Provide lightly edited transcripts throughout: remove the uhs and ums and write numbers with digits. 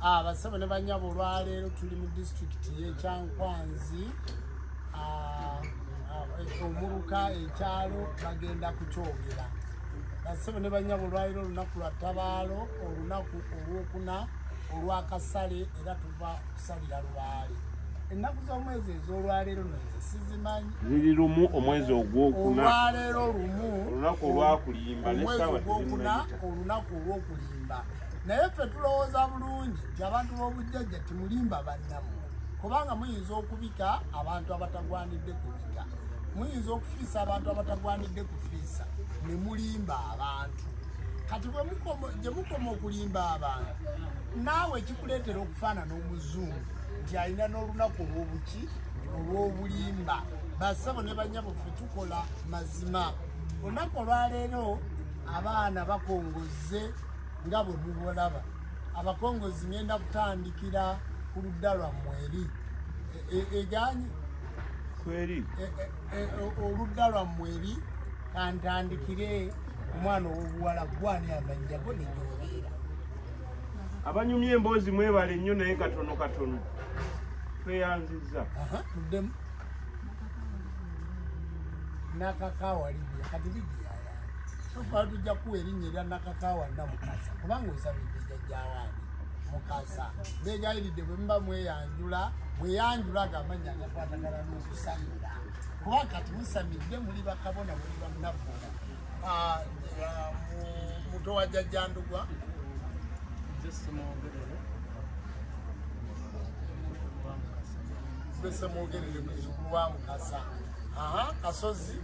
Abasaba ne banyabo olwaleero tuli mu district y'Ekyankwanzi omuluka ekyalo bagenda kukyogera. Basaba ne banyabo olwaleero olunaku lwa Tabaalo, olunaku olwokuna olw'akasale era tuva kusalira Lubaale. Ennaku z'omwezi ez'olwaleero nze sizimanyi. Ziri lumu omwezi ogwokuna. Olwaleero lumu olunaku olwakulimba n'essaawa ogwokuna olunaku olw'okulimba. Naye ffe tulowooza bulungi nti abantu b'obujjajja timulimba bannammwe, kubanga muyinza okubika abantu abatagwanidde kubika, muyinza okufiisa abantu abatagwanidde kufiisa ne mulimba abantu. Kati gye mukoma okulimba abantu, naawe ekikuleetera okufaanana omuzungu nti alina n'olunaku olw'obuki olw'obulimba. Basabo ne banyabo ffe tukola mazima. Olunaku olwaleero abaana bakongozze nga bwe mubulaba. Abakongozi ngenda kutandikira ku ludda lwammwe eri eganye kweri oludda lwammwe eri kantandikire omwana ow'obuwala gwani amanya go ne gy'obeera. Abanyumya emboozi mwebale nnyo naye katono katono tweyanzizza. Tuddemu nakakaawa Libya kati Libya tufa tujja kuwa erinnya erya nakakaawa Namukasa kubanga osabidde jjajjaawaani Mukasa. Beegayiridde bwe muba mweyanjula agamanya agakwatagana n'okusamira kuba kati musamidde muli bakabona muli bannabbona. Muto wa Jjajjandugwa Bese Mwogerere muzzukulu wa Mukasa. Kasozi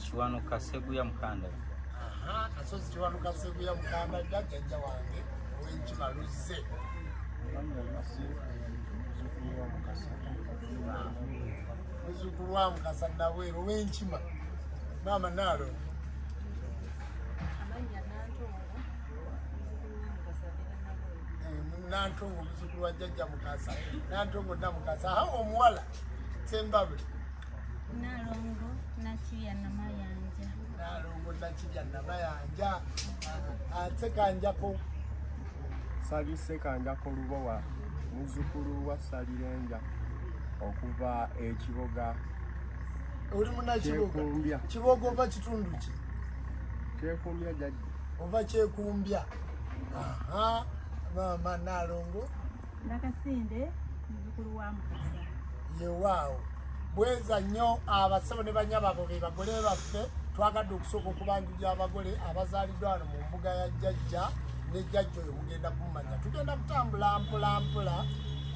Kiwano Kaseguya Mukanda. Kasozi Kiwano Kaseguya Mukanda jjajja wange ow'Enkima Luzze. Muzzukulu wa Mukasa Naweero ow'Enkima. Maama Naalo. Nantongo muzzukulu wa jjajja Mukasa. Nantongo Namukasa. Omuwala Sembabule. Nalongo Nakirya Namayanja. Nalongo Nakirya Namayanja. Sekanjako. Sali Sekanjako Lubowa, muzzukulu wa Salirenja okuva Ekiboga. Oli munnakiboga. Kiboga ova kitundu ki? Kyekumbya jjajja. Ova Kyekumbya. Maama Nalongo. Nakasinde muzzukulu wa Mukasa. Yewaawo. Bweza nnyo abasabo ne banyabo abo be bagole baffe twagadde okusooka okubanjulira abagole abazaaliddwa wano mu mbuga ya jjajja ne jjajja oyo mugenda kumumanya. Tugenda kutambula mpola mpola.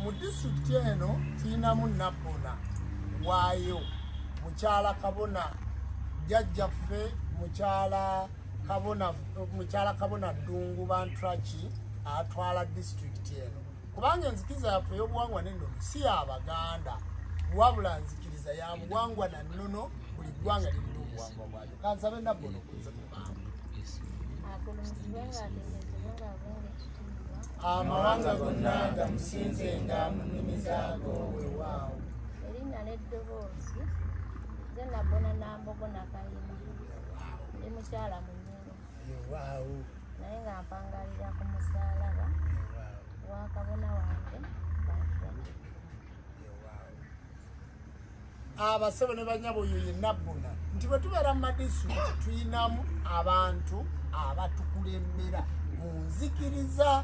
Mu disitulikiti eno tuyinamu Nabbona waayo mukyala Kabona jjajjaffe mukyala Kabona Ddungu Bantraki atwala disitulikiti eno kubanga enzikiriza yaffe ey'obuwangwa n'ennono si y'Abaganda wabula nzikiriza ya buwangwa na nnono buli ggwanga lirina obuwangwa bwalyo. Kansabe Nabbona okuze mu bantu. Amawanga gonna gamusinzenga mu nnimi zaago weewaawo. Erinnya n'eddoboozi nze Nabbona Nambogo Nakayima. Ndi mukyala Munyoro. Yeewaawo. Naye nga mpangalira ku musaalaba wa kabona wange Bantraki. Abasabo ne banyabo oyo ye Nabbona nti bwe tubeera mu madisitulikiti tuyinamu abantu abatukulembera mu nzikiriza.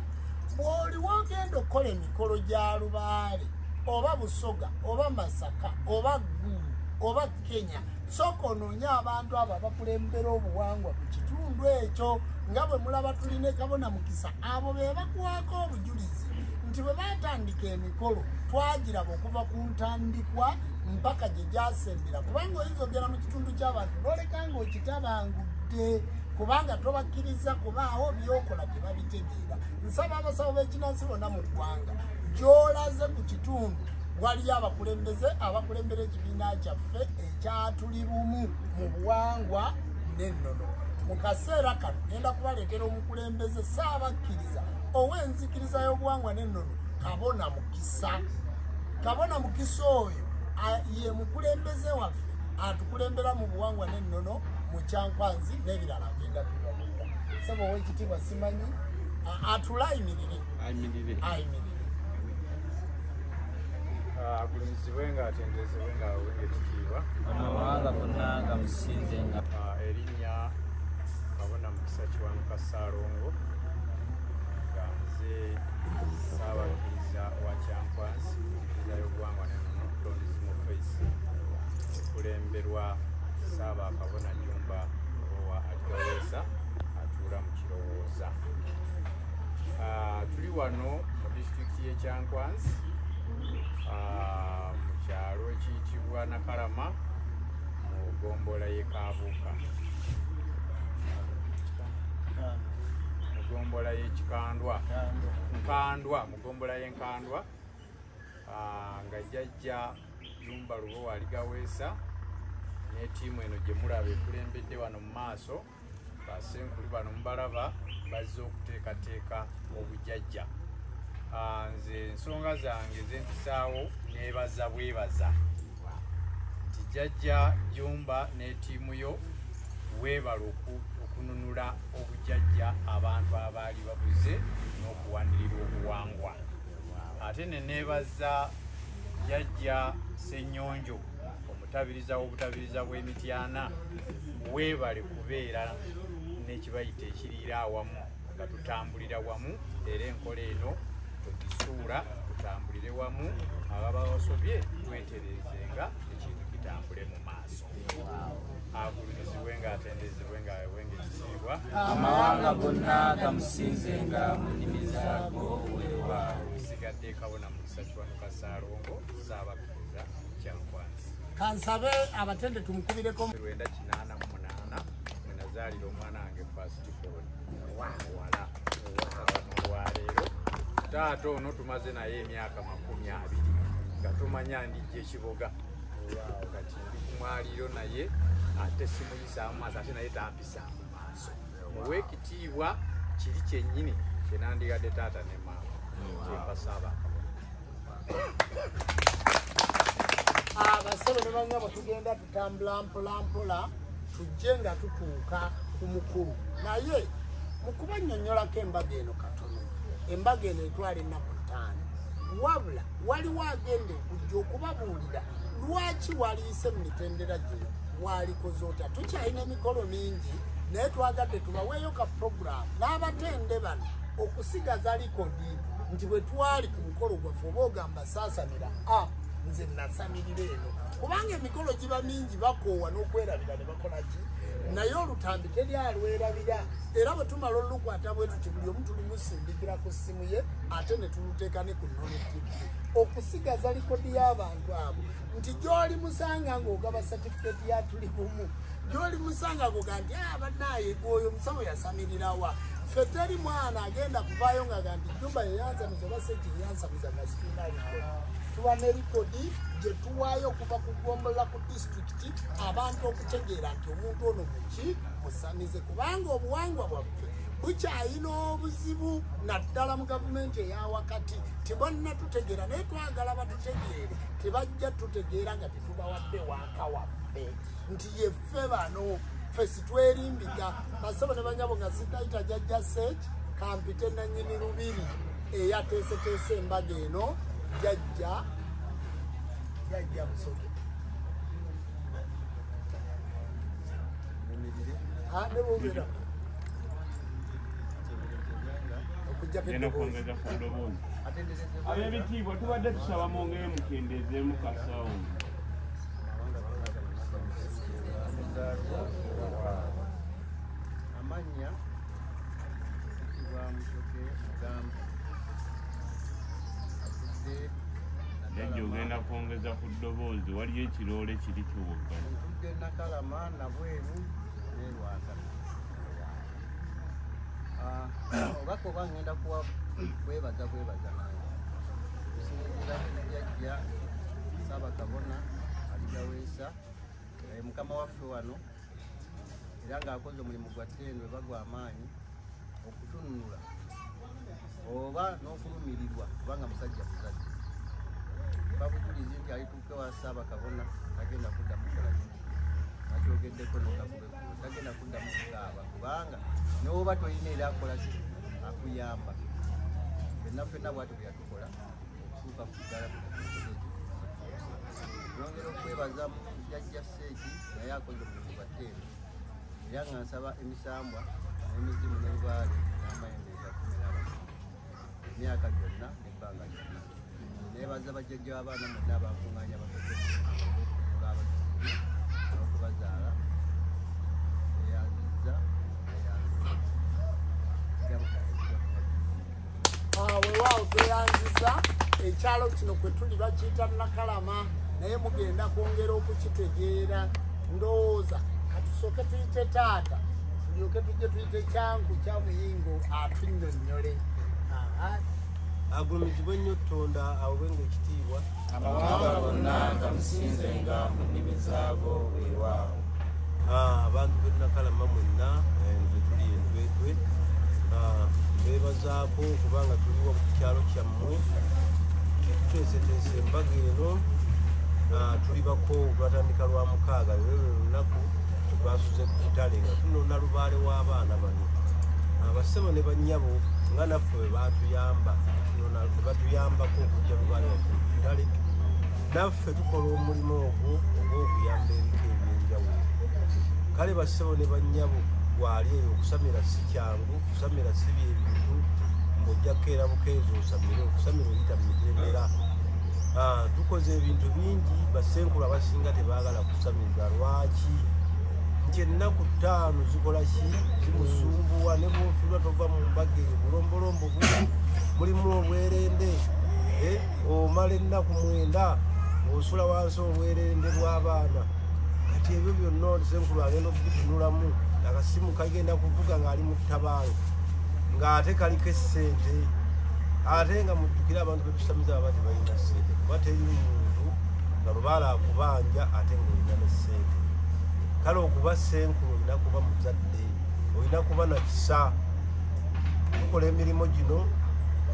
Bw'oli wogenda okukola emikolo gya Lubaale oba Busoga oba Masaka oba Gulu oba Kenya, sooka onoonye abantu abo abakulembera obuwangwa ku kitundu ekyo. Nga bwe mulaba tulina Kabona Mukisa, abo be bakuwaako obujulizi nti bwe baatandika emikolo twagiraba okuva ku ntandikwa mpaka gye gyasembera, kubanga oyinza ogera mu kitundu ky'abantu n'oleka ng'okitabangudde kubanga tobakkiriza kubaawo byokola tebabitegeera. Nsaba abasawo b'ekinansi bonna mu ggwanga gy'olaze ku kitundu waliyo abakulembeze abakulembera ekibiina kyaffe ekyatuli bumu mu buwangwa n'ennono. Mu kaseera kano ngenda kubaleetera omukulembeze saabakkiriza ow'enzikiriza y'obuwangwa n'ennono Kabona Mukisa. Kabona Mukisa oyo ye mukulembeze waffe atukulembera mu buwangwa n'ennono mu Kyankwanzi n'ebirala agenda kubabuulira. Sebo ow'ekitiibwa simanyi atulayimirire ayimirire. Agulumizibwe ng'atendezebwe ng'awenga ekitiibwa amawanga gonna gamusinzenga. Erinnya Kabona Mukisa Kiwanuka Ssaalongo nga nze Ssaabakiriza wa Kyankwanzi Nkiriza y'obuwangwa n'ennono Face okulemberwa Ssaabakabona Jjumba owa Aligaweesa atuula mu Kirowooza. Tuli wano mu disitulikiti y'e Kyankwanzi mu kyalo ekiyitibwa Nakalama mu ggombolola y'e Kaabuuka, mu ggombolola y'e Nkandwa, mu ggombolola y'e Nkandwa, nga jjajja Jjumba Lubowa Aligaweesa ne ttiimu eno gye mulaba ekulembedde wano mu maaso, basenkulu bano mubalaba bazze okuteekateeka obujjajja. Nze ensonga zange zentusaawo neebaza bwebaza nti jjajja Jjumba ne ttiimu yo weebala okununula obujjajja abantu abaali babuze n'okuwanirira obuwangwa. Ate ne neebaza jjajja Ssennyonjo omutabiriza w'obutabiriza bw'Emityana weebale kubeera n'ekibayita ekiriira awamu nga tutambulira wamu, era enkola eno tugisuula tutambulire wamu, ababa basobye twetereezenga ekintu kitambule mu maaso. Agulumizibwe ng'atendezebwe ng'awenga ekitiibwa amawanga gonna gamusinzenga mu nnimi zaago weewaawo. Sigadde Kabona Mukisa Kiwanuka Ssaalongo, Ssaabakiriza Kyankwanzi. Kansabe abatende tumukubireko 1988 mwe nazaalira omwana wange first born muwala olwaleero. Taata ono tumaze naye emyaka 20 nga tumanya ndijja ekiboga, kati ndi ku mwaliiro naye ate simuyisaamu maaso, ate naye tampisaamu maaso. Muwe ekitiibwa kiri kyennyini kye nandigadde taata ne maama kyempa Ssaabakabona. Abasebe ne banyabo tugenda tutambula mpolampola tujje nga tutuuka ku mukulu, naye mu kubannyonnyolako embaga eno katono, embaga eno etwala ennaku 5, wabula waliwo agenda okujja okubabuulira lwaki waliise mu mitendera gino walikoze otya. Tukyalina emikolo mingi naye twagadde tubaweeyo ka puroguramu n'abatende bano okusigaza likodi nti bwe twali ku mukolo gwaffe oba ogamba saasanira nze nasamirira eno, kubanga emikolo giba mingi bakoowa n'okwerabira ne bakolaki, naye olutambi teryalwerabira. Era bwe tumala olukwata bwe tuti buli omu tulimusindikira ku ssimu ye ate ne tuluteeka ne ku Nono TV okusigaza likodi y'abantu abo, nti gy'oli musanga ng'ogaba satifikeeti ya tuli bumu, gy'oli musanga ng'oga nti bannaaye oyo omusawo yasamirirawa. Ffe teri mwana agenda kuvaayo nga ganti Jjumba yeyanzamiza oba Sejji yeyanzamiza nga sikirina likodi. Tuba ne likodi gye tuwaayo okuva ku ggombolola ku disitulikiti abantu okutegeera nti omuntu ono muki musamize, kubanga obuwangwa bwaffe bukyayina obuzibu naddala mu gavumenti eyawakati. Tebonna tutegeera naye twagala batutegeere, tebajja tutegeera nga tetubawadde waaka waffe nti yeffe bano ffe sitwerimbika. Basebo ne banyabo nga sitayita jjajja Seeki kampite nannyini lubiri eyateeseteese embaga eno jjajja Busoge. Ne bwogera okujja kwongeza ku ddoboozi. Ab'ebitiibwa tubadde tusaba mwongere mukendeezeemu kasawo. Amannya Musoke Mugamba atudde Jjajja ogenda kwongeza ku ddoboozi, waliyo ekiroole kiri kiwogga. ntudde Nakalama Nabweru ne Lwanga. Obaka oba ngenda kwebaza nange kusinziira ku jjajja Ssaabakabona Aligaweesa mukama waffe wano, era ng'akoze omulimu gwa ttendo eba gw'amaanyi okutununula oba n'okulumirirwa kubanga musajja muzadde. Babujulizi nti alituuke wa Ssaabakabona tagenda kudda mukola nti nakyogeddeko nokakubekulu, tagenda kuddamu kukaaba kubanga n'oba tolina era akola ki akuyamba ffenna bwati bwe yatukola okutuuka ku ddala yongera okwebaza jjajja Seeki naye akoze omuntu batteeru era nga nsaba emisambwa n'emizimu n'ebibaale n'amayembe egakumiraba emyaka gyonna n'ebbanga lyonna neebaza bajjajja b'abaana mwenna abakuŋŋaanya bakola abazukulu n'okubazaala eyanziza weewaawo tweyanziza ekyalo kino kwe tuli bakiyita Nakalama naye mugenda kwongera okukitegeera ndowooza katusooke tuyite taata tulyoke tujje tuyite kyangu kya Muyingo atunnyonnyole agulumizibwe nnyo Katonda awewenga ekitiibwa amawanga gonna gamusinzenga mu nnimi zaago weewaawo. Abantu b'e Nakalama mwenna nze tuli endwedwe beebazaako kubanga tuliwo ku kyalo kyammwe tuteeseteese embaga eno tuli bakoowu twatandika lwa 6 lwelwe lunaku twasuze ku butale nga tunona lubaale w'abaana bano bassebo ne bannyabo nga naffe bwe batuyambako okujja lubaale waffe ku butale naffe tukola omulimu ogwo ogw'okuyamba ebika ebyenjawulo kale bassebo ne bannyabo gwali eyo okusamira si kyangu okusamira si byebintu ng'ojjako era bukeezi osamire okusamira oyita mu mitendera tukoze ebintu bingi bassenkulu abasinga tebaagala kusamirwa lwaki nti ennaku 5 zikola ki zimusumbuwa ne bwofirwa tova mu mbaga eyo bulombolombo mulimu obwerende omala ennaku 9 osula wansi obwerende bw'abaana kati ebyo byonna senkulu agenda okubitunulamu akasimu kagenda kuvuga ng'ali mu ttabaalo ng'ate kaliko essente ate nga mujjukira abantu betusamiza baba tebalina ssente kuba teri muntu nga lubaala akubanja ate ng'olina n'essente kale okuba senkulu olina kuba muzadde olina kuba na kisa tukola emirimu gino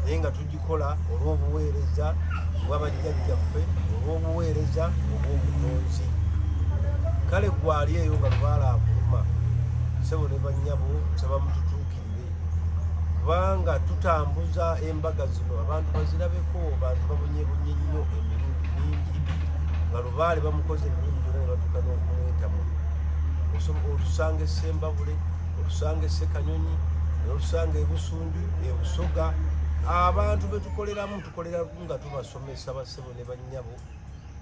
naye nga tugikola olw'obuweereza obw'abajjajjaffe olw'obuweereza obw'obutonzi kale gwali eyo nga lubaala akuluma sebo ne bannyabo nsaba mututuukirire kubanga tutambuza embaga zino abantu bazirabeko bantu babonyebonye nnyo emirundi mingi nga lubaale bamukoze emirundi gyona ne batuuka n'okumwetamu olusanga essembabule olusanga essekanyonyi olusanga ebusundi ebusoga abantu betukoleramu tukoleramu nga tubasomesa bassebo ne bannyabo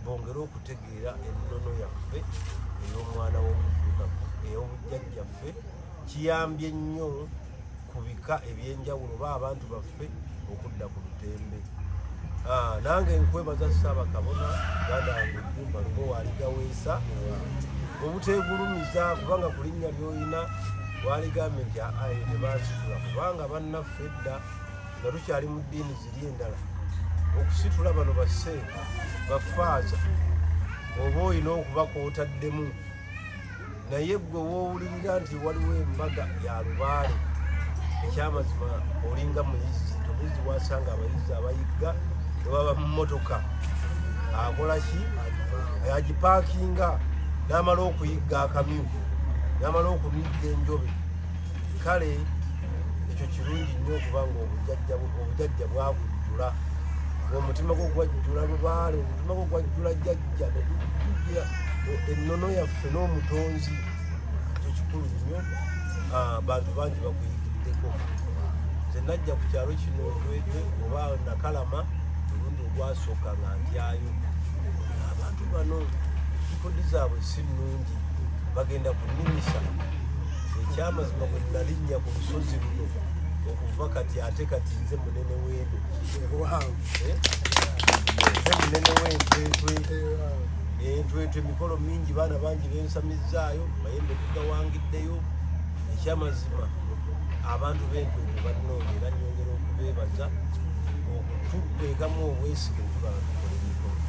bongere okutegeera ennono yaffe ey'omwana w'omuddugavu ey'obujjajjaffe kiyambye nnyo ku bika ebyenjawulo ba abantu baffe okudda ku lutembe nange nkwebaza Ssaabakabona ganda wange Jjumba Lubo waaligaweesa obuteegulumiza kubanga ku linnya ly'olina waligambye nti ayo tebansitula kubanga bannaffe edda nga tukyali mu ddiini ziri endala okusitula bano basse bafaaza oba olina okuba kwotaddemu naye gwe woowulirira nti waliwo embaga ya lubaale ekyamazima olinga muyizi tomuyizi wasanga abayizi abayigga nebaba mu mmotoka akola ki agipaakinga n'amala okuyigga akamyu n'amala okumigga enjobe kale ekyo kirungi nnyo okubanga obujjajja bwakujjula omutima gwo gwajjula lubaale omutima gwo gwajjula jjajja netujjira ennono yaffe n'omutonzi ekyo kikulu nnyo bantu bangi bakuyigiddeko nze najja ku kyalo kino Ndwedwe oba Nakalama olundi ogwasooka nga ntyayo abantu bano kikodi zaabwe si nnungi bagenda kunnimisa ekyamazima bwe nalinnya ku lusozi luno okuva kati ate kati nze munene w'eno nze munene w'entwetwe emikolo mingi baana bangi bensamizzaayo mayembe tugawangiddeyo ekyamazima abantu b'entwetwe bannoonya era nyongera okubeebaza okututeekamu obwesige netubanga tukola emikolo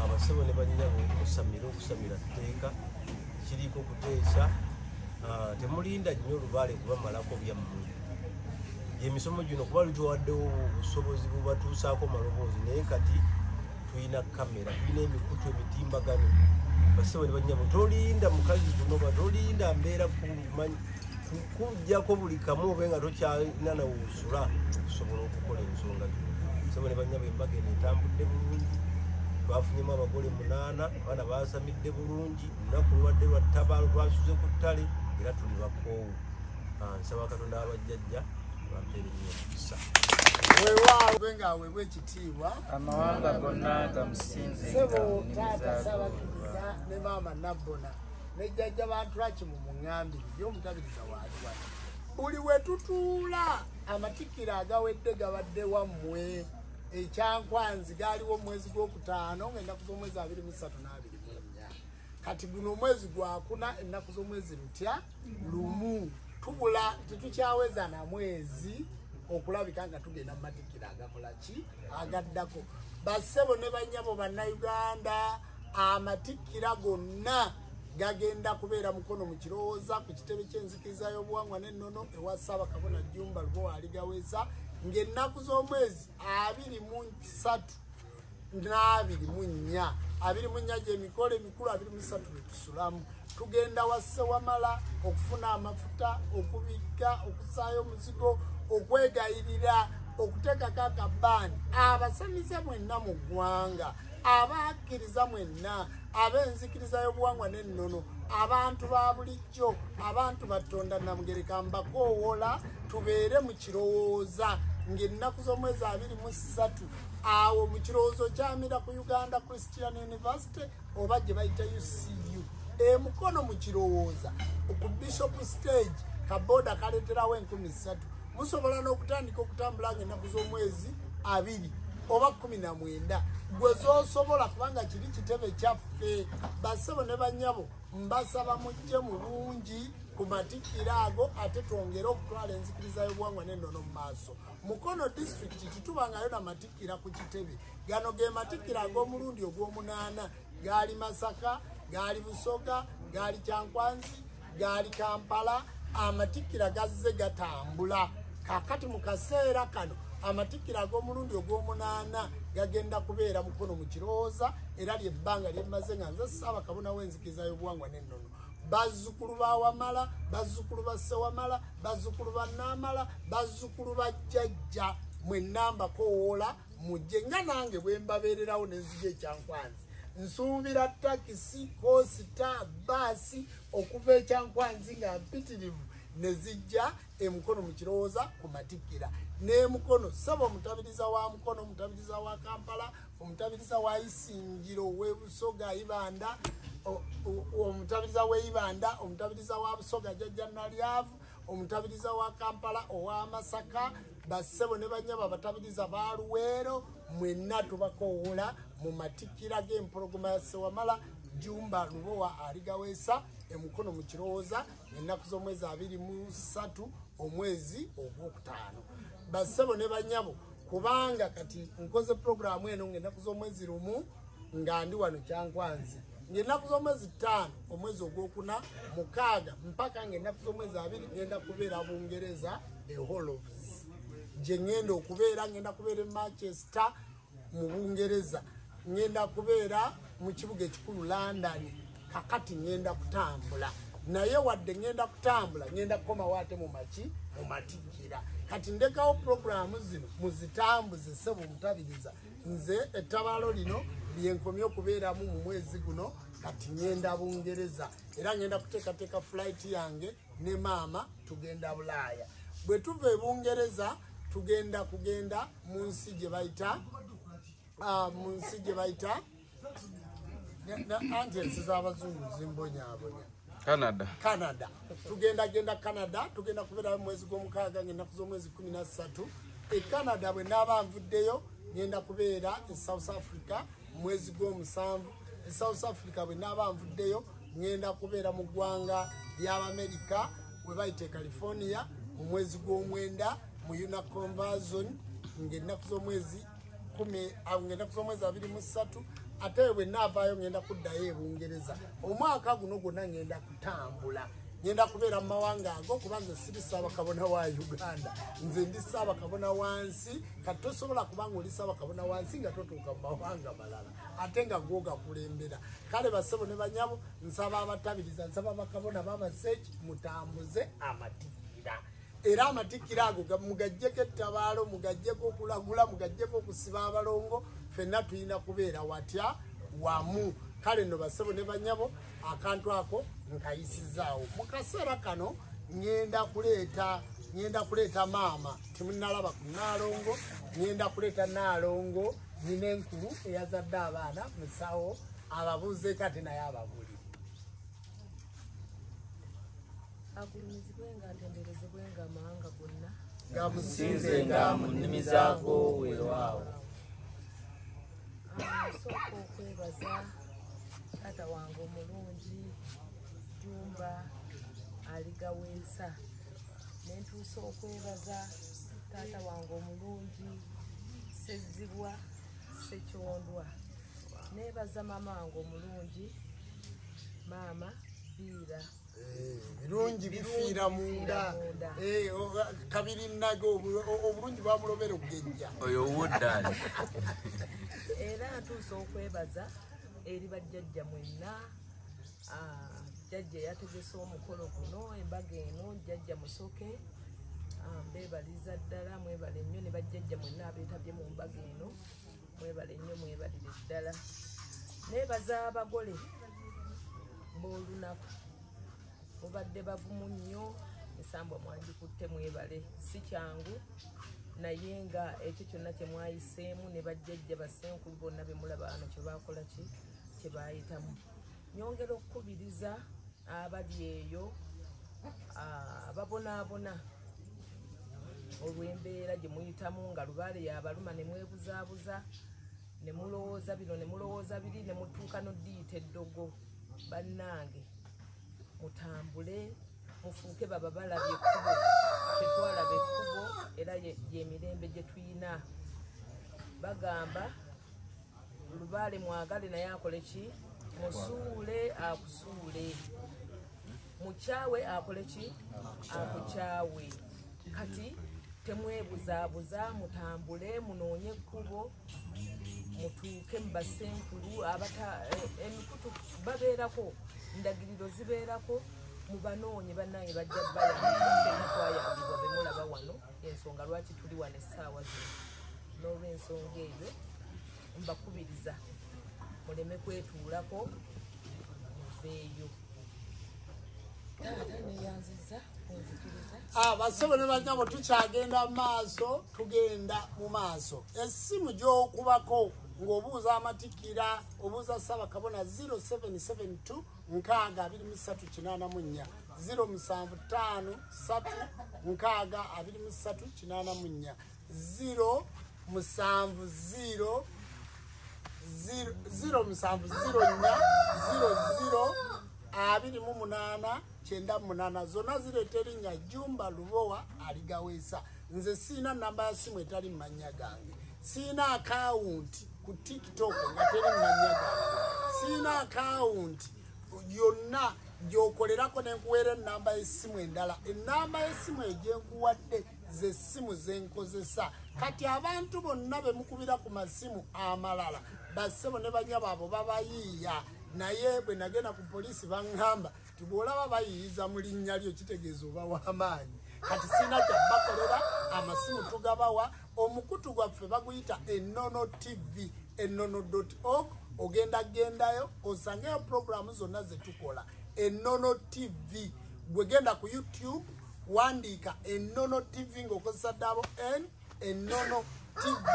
bassebo ne bannyabo okusamira tteeka kiriko kuteesa temulinda nnyo olubaale kubamalako byammwe emisomo gino kuba lutuwaddewo obusobozi bubatuusaako maloboozi naye kati tulina kamera tulina emikutu emitimbagano bassebo ne bannyabo tolinda mukazi gunoba tolinda mbeera kumanyi kujjako buli kamu obe nga tokyalina nawusula okusobola okukola ensonga zino. Ssebo ne bannyabo embaga eno etambudde bulungi, twafunyemu abagole 8, abaana baasamidde bulungi, olunaku lubadde lwa Tabaalo twasuze ku ttale era tuli bakoowu. Nsaba Katonda abajjajja bampeere nnyo omukisa. Weewaawe ng'aweebwa ekitiibwa amawanga gonna gamusinze ssebo taata Ssaabakiriza ne maama Nabbona ne jjajja Bantulaki mu muŋŋambire by'omutabiriza waali wano. Buli we tutuula amatikkiro agawedde gabadde wammwe. Ekyankwanzi gaaliwo omwezi gw'okutaano ng'ennaku z'omwezi 23 kati guno omwezi gwakuna ennaku z'omwezi lutya lumu. Tubula tetukyaweza na mwezi okulabika nga tugenda mu matikkiro agakola ki agaddako. Bassebo ne bannyabo bannayuganda amatikkiro gonna gagenda kubeera mukono mu kirowooza ku kitebe ky'enzikiriza y'obuwangwa n'ennono ewa Ssaabakabona Jjumba Lubowa aligaweza ng'ennaku z'omwezi 23 n'24 24 gy'emikolo emikulu 23 betusulamu. Tugenda wa Ssewamala okufuna amafuta, okubikka, okusaayo omuzigo, okwegayirira, okuteekako akabaani abasamize mwenna mu ggwanga, abakkiriza mwenna, ab'enzikiriza y'obuwangwa n'ennono, abantu ba bulijjo, abantu batonda Namugereka mbakoowola tubeere mu kirowooza ng'ennaku z'omwezi 23 awo mu kirowoozo kyamira ku Uganda Christian University oba gye bayita UCU. Mukono mu kirowooza ku Bishop Stage kaboda kaleeterawo 13. Musobola n'okutandika okutambula ng'ennaku z'omwezi 2 oba 19 gwe z'osobola kubanga kiri kitebe kyaffe. Bassebo ne bannyabo mbasaba mujje mu bungi ku matikkiro ago ate twongere okutwala enzikiriza y'obuwangwa n'ennono mu maaso. Mukono district titubangayo na matikkiro ku kitebe. Gano ge matikkiro ag'omulundi ogw'omunaana gaali Masaka, gaali Busoga, gaali Kyankwanzi, gaali Kampala. Amatikkiro gazze gatambula. Kakati mu kaseera kano amatikkiro ag'omulundi ogw'omunaana gagenda kubeera mukono mu kirowooza era ly'ebbanga lyemaze nga nze Ssaabakabona w'enzikiriza y'obuwangwa n'ennono. Bazzukulu ba Wamala, bazzukulu ba Ssewamala, bazzukulu ba Naamala, bazzukulu ba Jjajja mwenna mbakoowoola mujje nga nange bwe mbabeererawo n'enzija Ekyankwanzi. Nsuubira takisi, kosita, baasi okuva Ekyankwanzi nga mpitirivu ne zijja emukono mu kirowooza ku matikkiro. N'emukono ssebo omutabiriza wa Mukono, omutabiriza wa Kampala, omutabiriza wa Isingiro w'e Busoga Ibanda, omutabiriza w'e Ibanda, omutabiriza wa Busoga Jjajja Nalyavu, omutabiriza wa Kampala owa Masaka, bassebo ne bannyabo abatabiriza ba Luweero mwenna tubakoowoola mu matikkiro g'empologoma ya Ssewamala Jjumba Lubowa aligaweesa emukono mu kirowooza ennaku z'omwezi 23 omwezi ogwokutaano. Bassebo ne bannyabo kubanga kati nkoze programu eno ng'ennaku z'omwezi 1 nga ndi wano Kyankwanzi, ng'ennaku z'omwezi 5 omwezi ogwokuna 6 mpaka ng'ennaku z'omwezi 2 ngenda kubeera Bungereza Hollows gye ngenda okubeera. Ngenda kubeera e Manchester mu Bungereza, ngenda kubeera mu kibuga ekikulu London. Kakati ngenda kutambula naye wadde ngenda kutambula ngenda kukomawo ate mu matikkiro. Kati ndekawo programu zino muzitambuze ssebo omutabiriza. Nze ettabaalo lino lyenkomye okubeeramu mu mwezi guno. Kati ngenda Bungereza era ngenda kuteekateeka flight yange ne maama tugenda Bulaaya. Bwe tuva e Bungereza tugenda kugenda mu nsi gye bayita anti ensi z'abazungu zimbonyaabonya Canada. Tugenda Canada, tugenda kubeera mu mwezi gw'omukaaga ng'ennaku z'omwezi 13. E Canada bwe naaba nvuddeyo ngenda kubeera e South Africa mu mwezi gw'omusanvu. E South Africa bwe naaba nvuddeyo ngenda kubeera mu ggwanga ly'Abamerika bwe bayita California mu mwezi gw'omwenda mu Una Conversion ng'ennaku z'omwezi 23. Ate bwe naavaayo ngenda kuddayo e Bungereza. Omwaka guno gwonna ngenda kutambula ngenda kubeera mu mawanga ago kuba nze siri Ssaabakabona wa Uganda, nze ndi Ssaabakabona wansi. Kati tosobola kubanga oli Ssaabakabona wansi nga totuuka mu mawanga malala ate nga gwogakulembera. Kale bassebo ne banyabo, nsaba abatabiriza, nsaba bakabona b'amaseeki mutambuze amatikkira. Era amatikkira ago mugajjeko ettabaalo, mugajjeko okulagula, mugajjeko okusiba abalongo, ffenna tulina kubeera watya wamu. Kale nno bassebo ne banyabo, akantu ako nkayisizaawo. Mu kaseera kano ngenda kuleeta maama temunnalaba ku Naalongo, ngenda kuleeta Naalongo nina enkulu eyazadde abaana musawo ababuuzeeko ate naye ababuli. Agulumizibwenga atenderezebwenga amawanga gonna gamusinzenga mu nnimi zaago weewaawo. Nsooka okwebaza taata wange omulungi Jumba Aligaweesa, ne ntuusa okwebaza taata wange omulungi Ssezzibwa Ssekyondwa, neebaza maama wange omulungi Maama Biira. Birungi bifiira munda. Kabiri nago obulungi bwamulobera okugejja. Oyo woddaali. Era ntuusa okwebaza eri bajjajja mwenna. Jjajja yategese omukolo guno, embaga eno Jjajja Musoke. Mbeebaliza ddala, mwebale nnyo ne bajjajja mwenna abeetabye mu mbaga eno, mwebale nnyo, mwebalire ddala. Neebaza abagole b'olunaku, mubadde bavumu nnyo, esambwa mwagikutte, mwebale. Si kyangu naye nga ekyo kyonna kye mwayiseemu ne bajjajja bassenkulu bonna be mulaba wano kye baakola kye baayitamu. Nyongera okukubiriza abali eyo ababonaabona olw'embeera gye muyitamu nga lubaale yabaluma ne mwebuzaabuza ne mulowooza bino ne mulowooza biri ne mutuuka n'oddiyita eddogo. Bannange mutambule mufuuke baba balabye ekkubo tetwalaba ekkubo era y'emirembe gye tuyina. Bagamba lubaale mwagale naye akole ki? Musuule akusuule, mukyawe akole ki? Akukyawe. Kati temwebuzaabuza, mutambule munoonye ekkubo mutuuke mu bassenkulu emikutu babeerako, ndagiriro zibeerako, mubanoonye bannange bajja bayambibwa twayambibwa be mulaba wano, ensonga lwaki tuli wano essaawa zino. N'olw'ensonga eyo mbakubiriza muleme kwetuulako, muveeyo. Taata neeyanziza kunzikiriza. Bassebo ne banyabo, tukyagenda mu maaso, tugenda mu maaso. Essimu gy'okubako ng'obuuza amatikkira, obuuza Ssaabakabona 0772 62384 075 3 62384 07048 zonna zireeta erinnya Jumba Lubowa Aligaweesa. Nze siina namba ya simu etali mu mannya gange, siina akawunti ku TikTok nga teri mu mannya gange, siina akawunti yonna gy'okolerako ne nkuweera ennamba y'essimu endala. Ennamba y'essimu egyenkuwadde ze ssimu ze nkozesa. Kati abantu bonna be mukubira ku masimu amalala, bassebo ne banyabo abo babayiiya. Naye bwe nagenda ku poliisi baŋŋamba nti bw'olaba bayiyiza mu linnya lyo kitegeeza oba w'amaanyi. Kati siina kyabakolera, amasimu tugabawa. Omukutu gwaffe baguyita Ennono TV, ennono.org. Ogenda gendayo osangeyo programu zonna ze tukola. Ennono TV. Gwe genda ku YouTube wandiika Ennono TV ng'okozesa ddabo Ennono TV.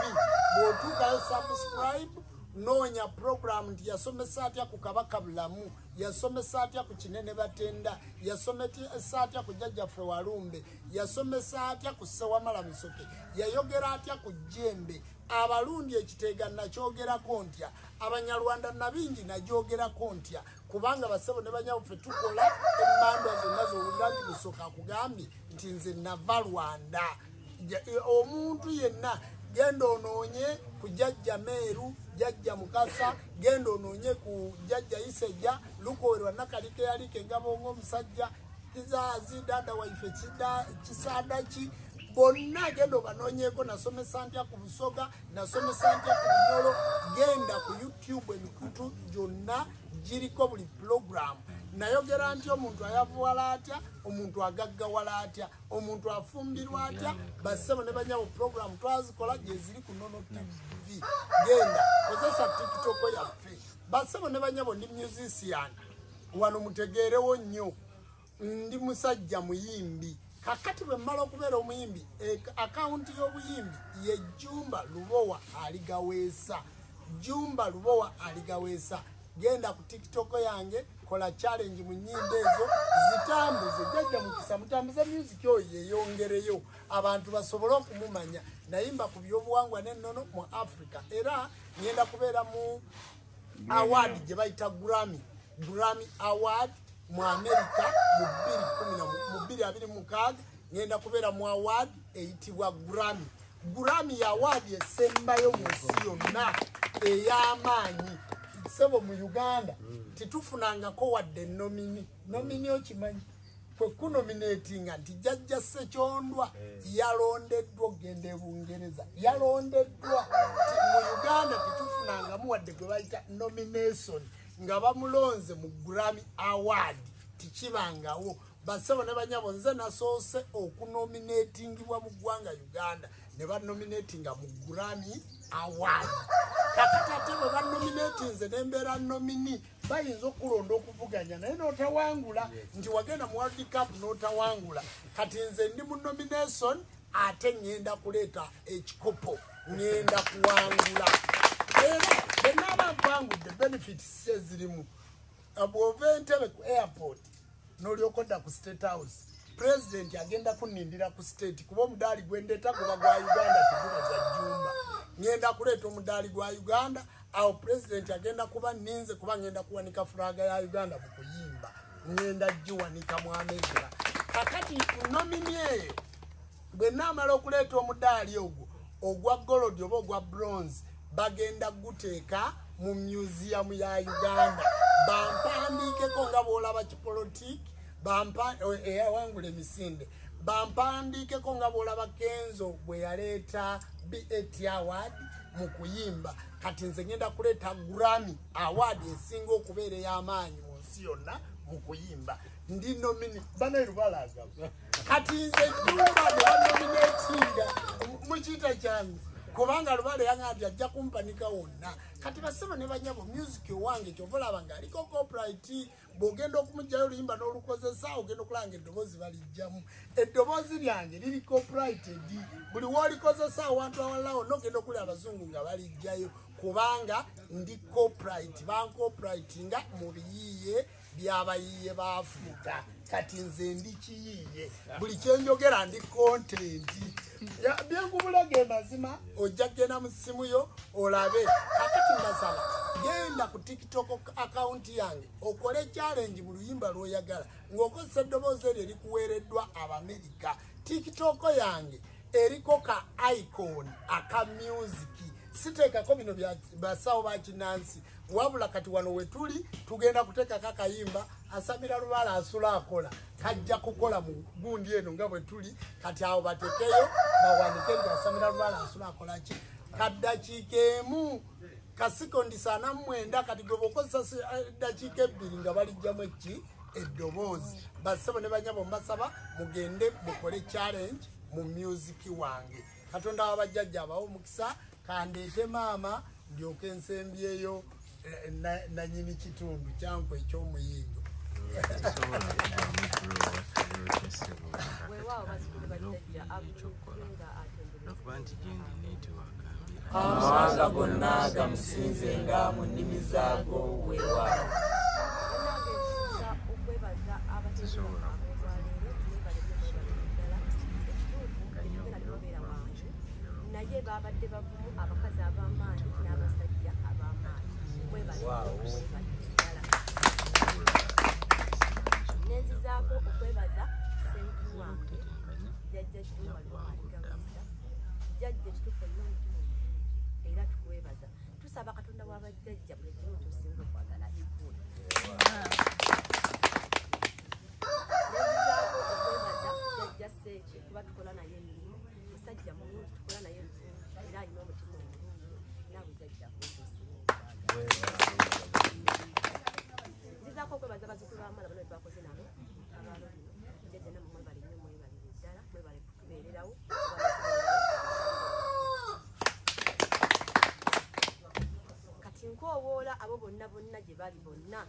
Bw'otuukayo subscribe, noonya programu nti yasomesa atya ku Kabaka Bulamu, yasomesa atya ku Kinene Batenda, yasomesa atya ku Jjajjaffe Walumbe, yasomesa atya ku Ssewamala Musoke, yayogera atya ku Jjembe, abalundi ekiteega nakyogerako ntya, Abanyarwanda nabingi nagyogerako ntya. Kubanga bassebo ne banyabo ffe tukola emmandwa zonna z'owulira nti Musoke akugambye nti nze nava Rwanda. Omuntu yenna genda onoonye ku Jjajja Meeru, Jjajja Mukasa, genda onoonye ku Jjajja Isejja, Lukowerwa Nakalike Yalike Ngabongo omusajja, izazi dada waife kisadaki bonna gendo banonyeko nasomesa ntya ku Busoga nasomesa ntya ku Bunyoro genda ku YouTube emikutu gyonna giriko buli program nayogera nti omuntu ayavuwala atya omuntu agaggawala atya omuntu afumbirwa atya bassebo ne banyabo program twazikola gye ziri ku Nono TV genda kozesa TikTok yaffe bassebo ne banyabo ndi musician wano mutegeerewo nnyo ndi musajja muyimbi kakati bwe mmala okubeera omuyimbi akawunti y'obuyimbi ye Jumba Lubowa aligaweesa Jumba Lubowa aligaweesa genda ku TikTok yange kola challenge mu nyimbo ezo zitambuze jajja mukisa mutambuze music yo yeyongereyo abantu basobole okumumanya nayimba ku byobuwangwa n'ennono mu Africa era ngenda kubeera mu award gye bayita Grammy Award mu America mu 2026 ngenda kubeera mu award eyitibwa Grammy Award esembayo mu nsi yonna ey'amaanyi sebo mu Uganda titufunangako wadde nomini okimanyi kwe kunominatinga nti Jjajja Ssekyondwa yalondeddwa ogenda e Bungereza yalondeddwa mu Uganda titufunangamu wadde gwe bayita nomination nga bamulonze mu Grammy Award tikibangawo basebo ne banyabo nze nasoose okunominatingibwa mu ggwanga Uganda ne banominatinga mu Grammy Award kakati bwe banominatinze nembeera nomini bayinza okulonda okuvuganya naye n'otawangula nti wagenda mu World Cup n'otawangula kati nze ndi mu nomination ate ngenda kuleeta ekikopo ngenda kuwangula era benaaba mpangudde benefits ezirimu bw'ova Entebbe ku airport n'olyoka odda ku State House president agenda kunindira ku state kuba omudaali gwendeta guba gwa Uganda tegubaza Jumba ngenda kuleeta omudaali gwa Uganda awo president agenda kuba ninze kuba ngenda kuwanika fulaga ya Uganda mu kuyimba ngenda giwanika mu America kakati nomini eyo bwe naamala okuleeta omudaali ogwa gold oba ogwa bronze bagenda guteeka mu museum ya Uganda bampandiikeko nga bw'olaba kipolitiki eyawangula emisinde bampandiikeko nga bw'olaba Kenzo bwe yaleeta BET Award mu kuyimba kati nze ngenda kuleeta Grammy Award esinga okubeera ey'amaanyi mu nsi yonna mu kuyimba ndi nomini bana Lubalaga kati nze Jumba ne banominatinga mu kiita kyange kubanga Lubale yange ajja kumpanika wonna kati basema ne banyabo music wange kyovolaba nga aliko copyright bw'ogenda okumugyayo oluyimba n'olukozesa ogenda okulanga eddoboozi balijjamu eddoboozi lyange liri copyrighted buli w'olikozesa awantu awalalawo n'ogenda okulya abazungu nga balijjayo kubanga ndi copyright bancopyrightinga mu biyiiye by'abayiiye ba Afrika kati nze ndi kiyiiye buli kyenjogera ndi content byenkubulaga mazima ojja kgenda mu ssimu yo olabe kakati mbasaba genda ku TikTok account yange okole challenge mu luyimba lw'oyagala ng'okozesa eddoboozi eryo erikuweereddwa Abamerika TikTok yange eriko ka icon aka music siteekako bino basawo bakinansi wabula kati wano wetuli tugenda kuteekako akayimba Asamira Lubala asula akola kajja kukola mu gundi eno nga bwe tuli kati awo batekeyo bawanike nti Asamira Lubala asula akola ki kaddakiika emu kasikondi 49 kati gwe bw'okozesa dakiika 2 nga balijjamu eddoboozi bassebo ne banyabo mbasaba mugende mukole challenge mu music wange Katonda w'abajjajja abawo omukisa kandeete maama ndyoke ensembyeyo nanyini kitundu kyankwe eky'omuyingo amawanga gonna gamusinzenga mu nnimi zaago weewaawo naye babadde bavumu abakazi ab'amaanyi n'abasajja ab'amaanyi nenzizaako okwebaza ssentu wange jjajja Jumba Luwaligamusa jjajja ekitufu nnyo era tukwebaza tusaba Katonda w'abajjajja buli kimu tusinga okwagala ikkulu nenzizaako ki kuba tukola naye emirimu musajja mulungi tukola naye era alina omutima omulungi naawe jajjako nzizaako okwebaza bazzukulu b'amala bano bebakoze nabo abaalo lino jajja namwe mwebale nnyo mwebalire ddala mwebale kutubeererawo kati nkoowoola abo bonna gye bali bonna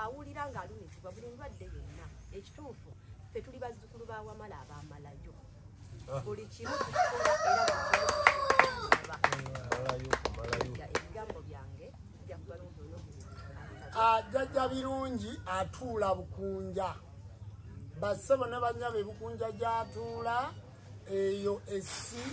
awulira ng'alumizibwa buli ndwadde yonna ekituufu ffe tuli bazzukulu ba wamala abamalayo buli kimu tukola era ebigambo byange bijja kubalungi jajja birungi atuula bukunja bassebo ne banyaba ebukunja gy'atuula eyo essi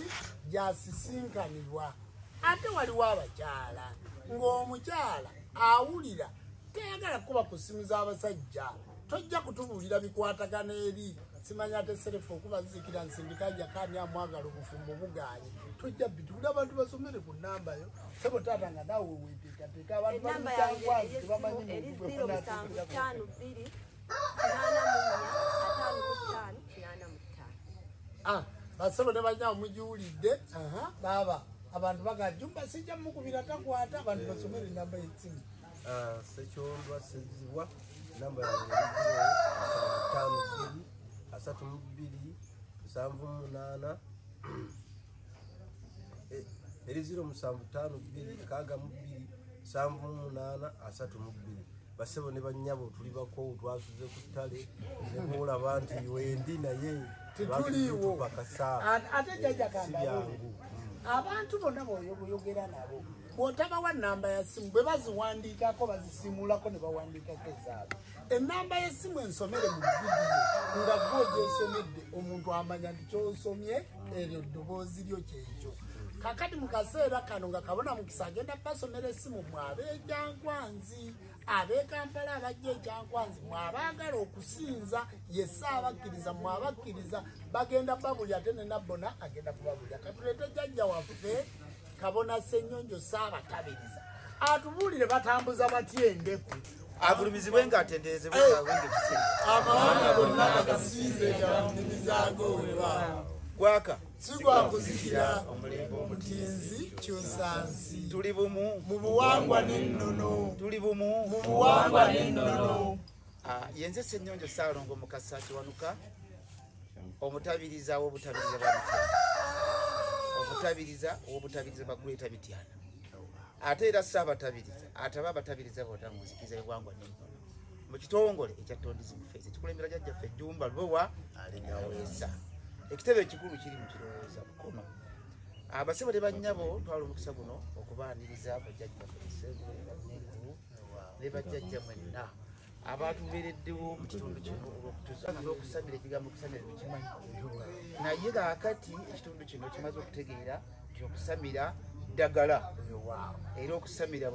gyasisinkanirwa ate waliwo abakyala ng'omukyala awulira teyagala kuba ku ssimu z'abasajja tojja kutubuulira bikwatagana eri simanya ate serefu okuba zizikira nsindika jakani amwagala obufumbo buganye tojja bituli abantu basomere ku namba yo sebo taata nga naawe weteekateeka abantu balimukyangwazi tebamanyi basebo ne banyawo mugiwulidde baaba abantu bagajumba sijja mukubira takwata abantu basomere enamba y'essimu sekyondwa sezibwa namba yange 52 eri 0752 basebo ne banyabo tuli bako twasuze ku ttale ne mulaba nti wendi naye tetuliwo ate jajja kandabu abantu bonna boyogera nabo bw'otabawa namba ya simu bwe baziwandiikako bazisimulako ne bawandiikako ezaabwe enamba y'essimu ensomere mu vidiyo nga gw'ogyesomedde omuntu amanya nti ky'osomye eryo ddoboozi lyo kyekyo kakati mu kaseera kano nga kabona mukisa agenda basomera essimu mwe ab'ejankwanzi ab'ekampala abajja ejankwanzi mwe abaagala okusinza ye saabakkiriza mwe abakkiriza bagenda babulya ate ne nabbona agenda kubabulya katuleete jjajja waffe kabona Ssennyonjo Ssaabatabiriza atubuulire batambuza batya endeku agulumizibwe ng'atenderezebwe amawanga gonna agasinze gamunimizaago weba gwaka sigwakuzikira omutinzi kyusansi tuli bumu mu buwangwa n'ennono tuli bumu mu buwangwa n'ennono yenze Ssennyonjo Ssaalongo Mukasa Kiwanuka omutabiriza w'obutabiriza obutabiriza baguleeta Mityana ate era Ssaabatabiriza ataba abatabiriza bonna mu nzikiza y'ebuwangwa n'ennono mu kitongole ekya Tondies Fest ekikulembera jjajjaffe Jjumba Lubowa alingaweesa ekitebe ekikulu kiri mu kirowooza Mukono abasebo ne bannyabo twala omukisa guno okubaaniriza bajjajjaffe ne bajjajja mwenna abatubeereddewo mu kitundu kino olw'okusamira ekigambo okusamira tukimanyi naye kaakati ekitundu kino kimaze okutegeera nti okusamira ddagala era okusamira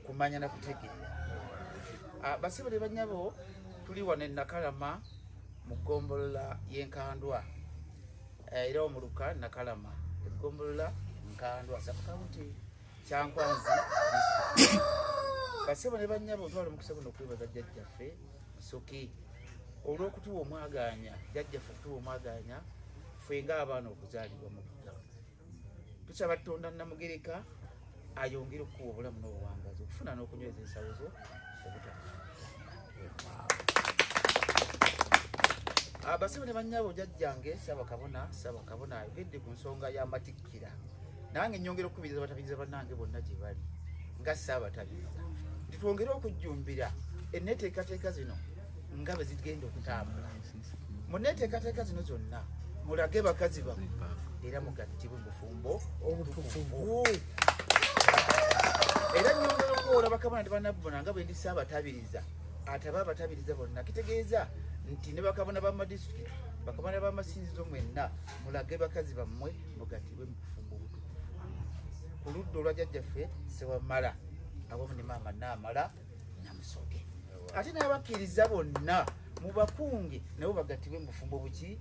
kumanya na kutegeera basebo ne bannyabo tuli wano e Nakalama mu ggombolola y'Enkandwa era omuluka Nakalama eggombolola Nkandwa Sub-County Kyankwanzi basebo ne bannyabo twala omukisa guno okwebaza jjajjaffe Musoke olw'okutuwa omwaganya jjajjaffe okutuwa omwaganya ffe ng'abaana okuzaalibwa mu butta tusaba Katonda Namugereka ayongere okukuwa obulamu n'obuwangazi okufuna n'okunyweza ensawo zo obutafa basebo ne bannyabo jjajjange Ssaabakabona ayogedde ku nsonga y'amatikkira nange nnyongera okukubiriza abatabiriza bannange bonna gye bali nga Ssaabatabiriza nti twongere okujjumbira enneeteekateeka zino nga bwe zigenda okutambula mu nneeteekateeka zino zonna mulage bakazi bammwe era mugattibwe bufumbo obutukuvu era nnyongera okuwola bakabona ne bannabbona nga bwe ndi Ssaabatabiriza ataba abatabiriza bonna kitegeeza nti ne bakabona b'amadisitulikiti bakabona b'amasinzizo mwenna mulage bakazi bammwe mugattibwe mu bufumbo obutukuvu ku ludda olwa jjajjaffe Ssewamala awamu ne maama Naamala Namusoke ate n'abakkiriza bonna mu bakunge nabo bagattibwe mu bufumbo buki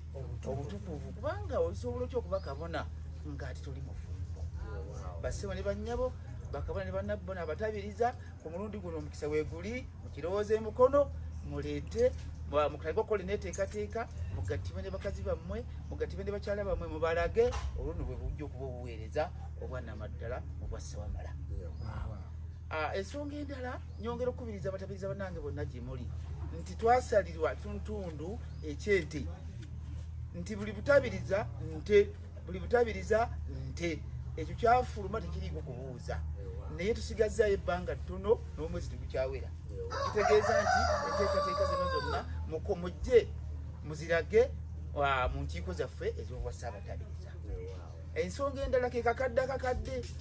obutukuvu kubanga osobola otya okuba kabona ng'ate toli mufumbo basebo ne bannyabo bakabona ne bannabbona abatabiriza ku mulundi guno omukisa weeguli mukirowooze Mukono muleete mukalage okukola neteekateeka mugatibwe ne bakazi bammwe mugatibwe ne bakyala bammwe mubalage olwo bwe bujja okuba obuweereza obwannamaddala obwassewamala. Ensonga endala nyongera okukubiriza abatabiriza bannange bonna gye muli nti twasalirwa tuntundu ekyente nti buli butabiriza nte ekyo kyafuluma tekiriiko kubuuza naye tusigazaayo ebbanga ttono n'omwezi tegukyawera kitegeeza nti enteekateeka zino zonna mujje muzirage mu nkiiko zaffe ez'obwa ssaabatabiriza. Ensonga endala ke kakadde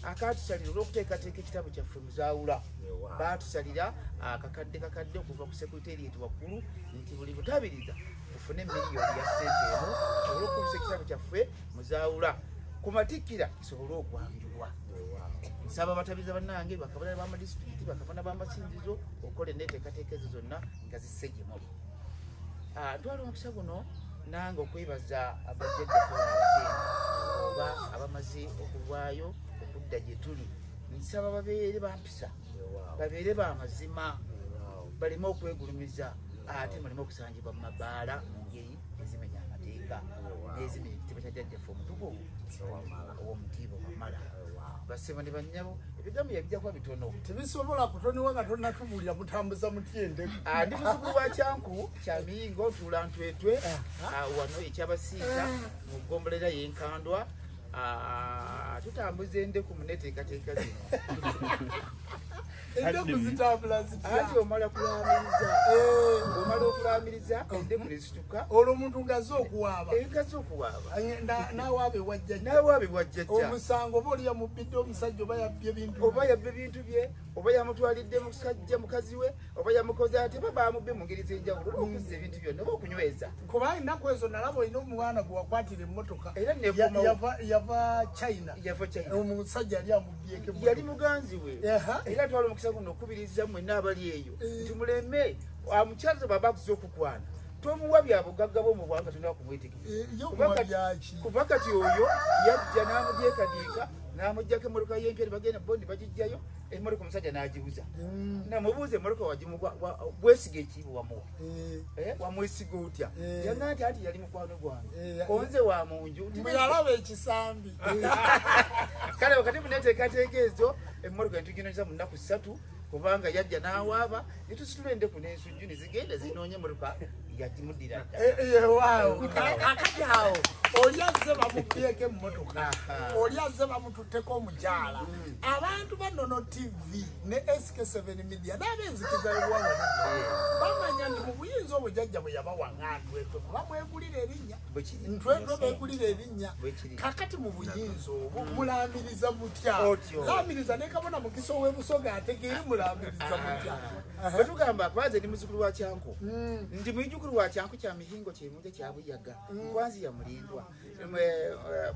akatusalira olw'okuteekateeka ekitabo kyaffe muzaawula baatusalira kakadde okuva ku sekuriterieti waggulu nti buli butabiriza tufune miliyoni ya ssente emu olw'okubisa ekitabo kyaffe muzaawula ku matikkira kisobole okwanjulwa. Nsaba abatabiriza bannange bakabona b'amadisitulikiti bakabona b'amasinzizo okukola enneeteekateeka ezo zonna nga zisse gye muli. Twala omukisa guno nange okwebaza abajjajjaffe abateeni oba abamaze okuvaayo okudda gye tuli. Nsaba babeere bampisa babeere b'amazima baleme okwegulumiza ate muleme okusangibwa mu mabaala mu ngeri ezimenya amateeka n'ezimenya ekitiibwa kya jjajjaffe omutukuvu ow'omutiibwa wamala. Basema ne bannyabo ebigambo yabijja kuba bitono tebisobola kutonebwa nga tonnatubulira mutambuza mutyende. Ndi muzzukulu wa Kyanku kya Miyingo ntuula Ntwetwe wano ekyabasiita mu ggombolera y'Enkandwa. Tutambuza endeku mu neteekateeka zino. Endeku zitambula zitya? Anti omala okulaamiriza endeku ne zituka olwo omuntu ngaze okuwaaba n'awaaba ewajjajja omusango oba oli yamubbidde omusajja oba yabbye ebintu bye oba yamutwalidde musajja mukazi we oba yamukoze ate ba bamubbe mu ngeri z'enjawulo oba okuzza ebintu byonna oba okunyweza. Kuba ennaku ezo nalaba olina omwana gwe wakwatira emmotoka era yava China omusajja yali amubbyeko yali muganzi we. Era twala omukisa guno okubiriza mwenna abali eyo nti muleme omukyala baba akuza okukwana tomuwa byabugagga bw'omu bwanga tolina kumwetegereza kuba kati oyo yajja n'amudyekadiika n'amuggyako emmotoka y'empya bagenda bondi bagijjayo emmotoka omusajja n'agibuza namubuuza emmotoka bwesiga ekiibo wamuwa wamwesiga otya yaga nti anti yali mukwano gwange konze wa munju yalaba ekisambi. Kale wakati muneteekateeka ezo emmotoka netuginoza mu nnaku 3 kubanga yajja n'awaaba netusitula endeku n'ensujju ne zigenda zinoonya emmotoka yagimuddira kakati awo oli azze bamubbyeko emmotoka oli azze bamututteko omukyala. Abantu ba Nono TV ne SK7 Media n'abenzikiza ebuwanga bamanya nti mu buyinza obwo jjajja bwe yabawaŋŋa Ntwetwe kuba mwegulira erinnya Ntwetwe beegulira erinnya. Kakati mu buyinza obwo mulambiriza mutya? Lambiriza ne Kabona Mukisa ow'ebusoga ategeeri mulambiriza mutya? Bwe tugamba kwanze ndi muzzukulu wa Kyanku ndi mwijukulu wa Kyanku kya Mihingo kyemuje kya Buyaga nkwanzi ya Mulindwa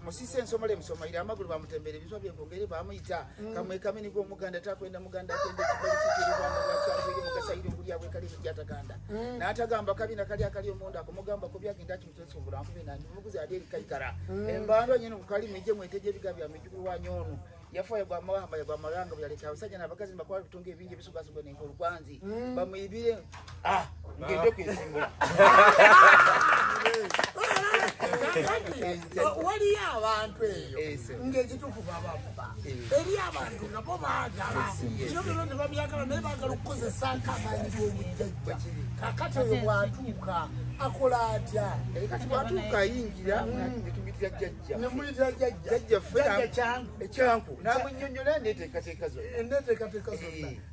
musise ensomole musomaire amagulu bamutembere ebiswa byekongere bamuyita kamwe kameni gw'omuganda takwenda muganda atende kibali kikiri bwana bwa Kyanku mugasaire nguli yabwe kali kyataganda n'atagamba kabina kali akali omonda akomugamba ko byagenda kimutesongula nkubina ndimuguze ali kaikara embando nyine mukali mije mweteje bigabi ya mwijukulu wa Nyono yafaye gwa mahamba ya gwa maranga byaleka abasajja n'abakazi bakwala kutunga ebingi bisugasugwa n'enkulu kwanzi bamuyibire ngende kwesimbo. Waliyo abantu eyo ng'ekituufu babavuba eri abantu nabo baagala kiro bino ne babyagala naye baagala okukozesako amaanyi g'omujjajja. Kakati oyo bw'atuuka akola atya? Kati bw'atuuka ayingira netuyitira jjajja nemuyitira jjajjaffe Kyanku n'amunnyonnyola enneeteekateeka zonna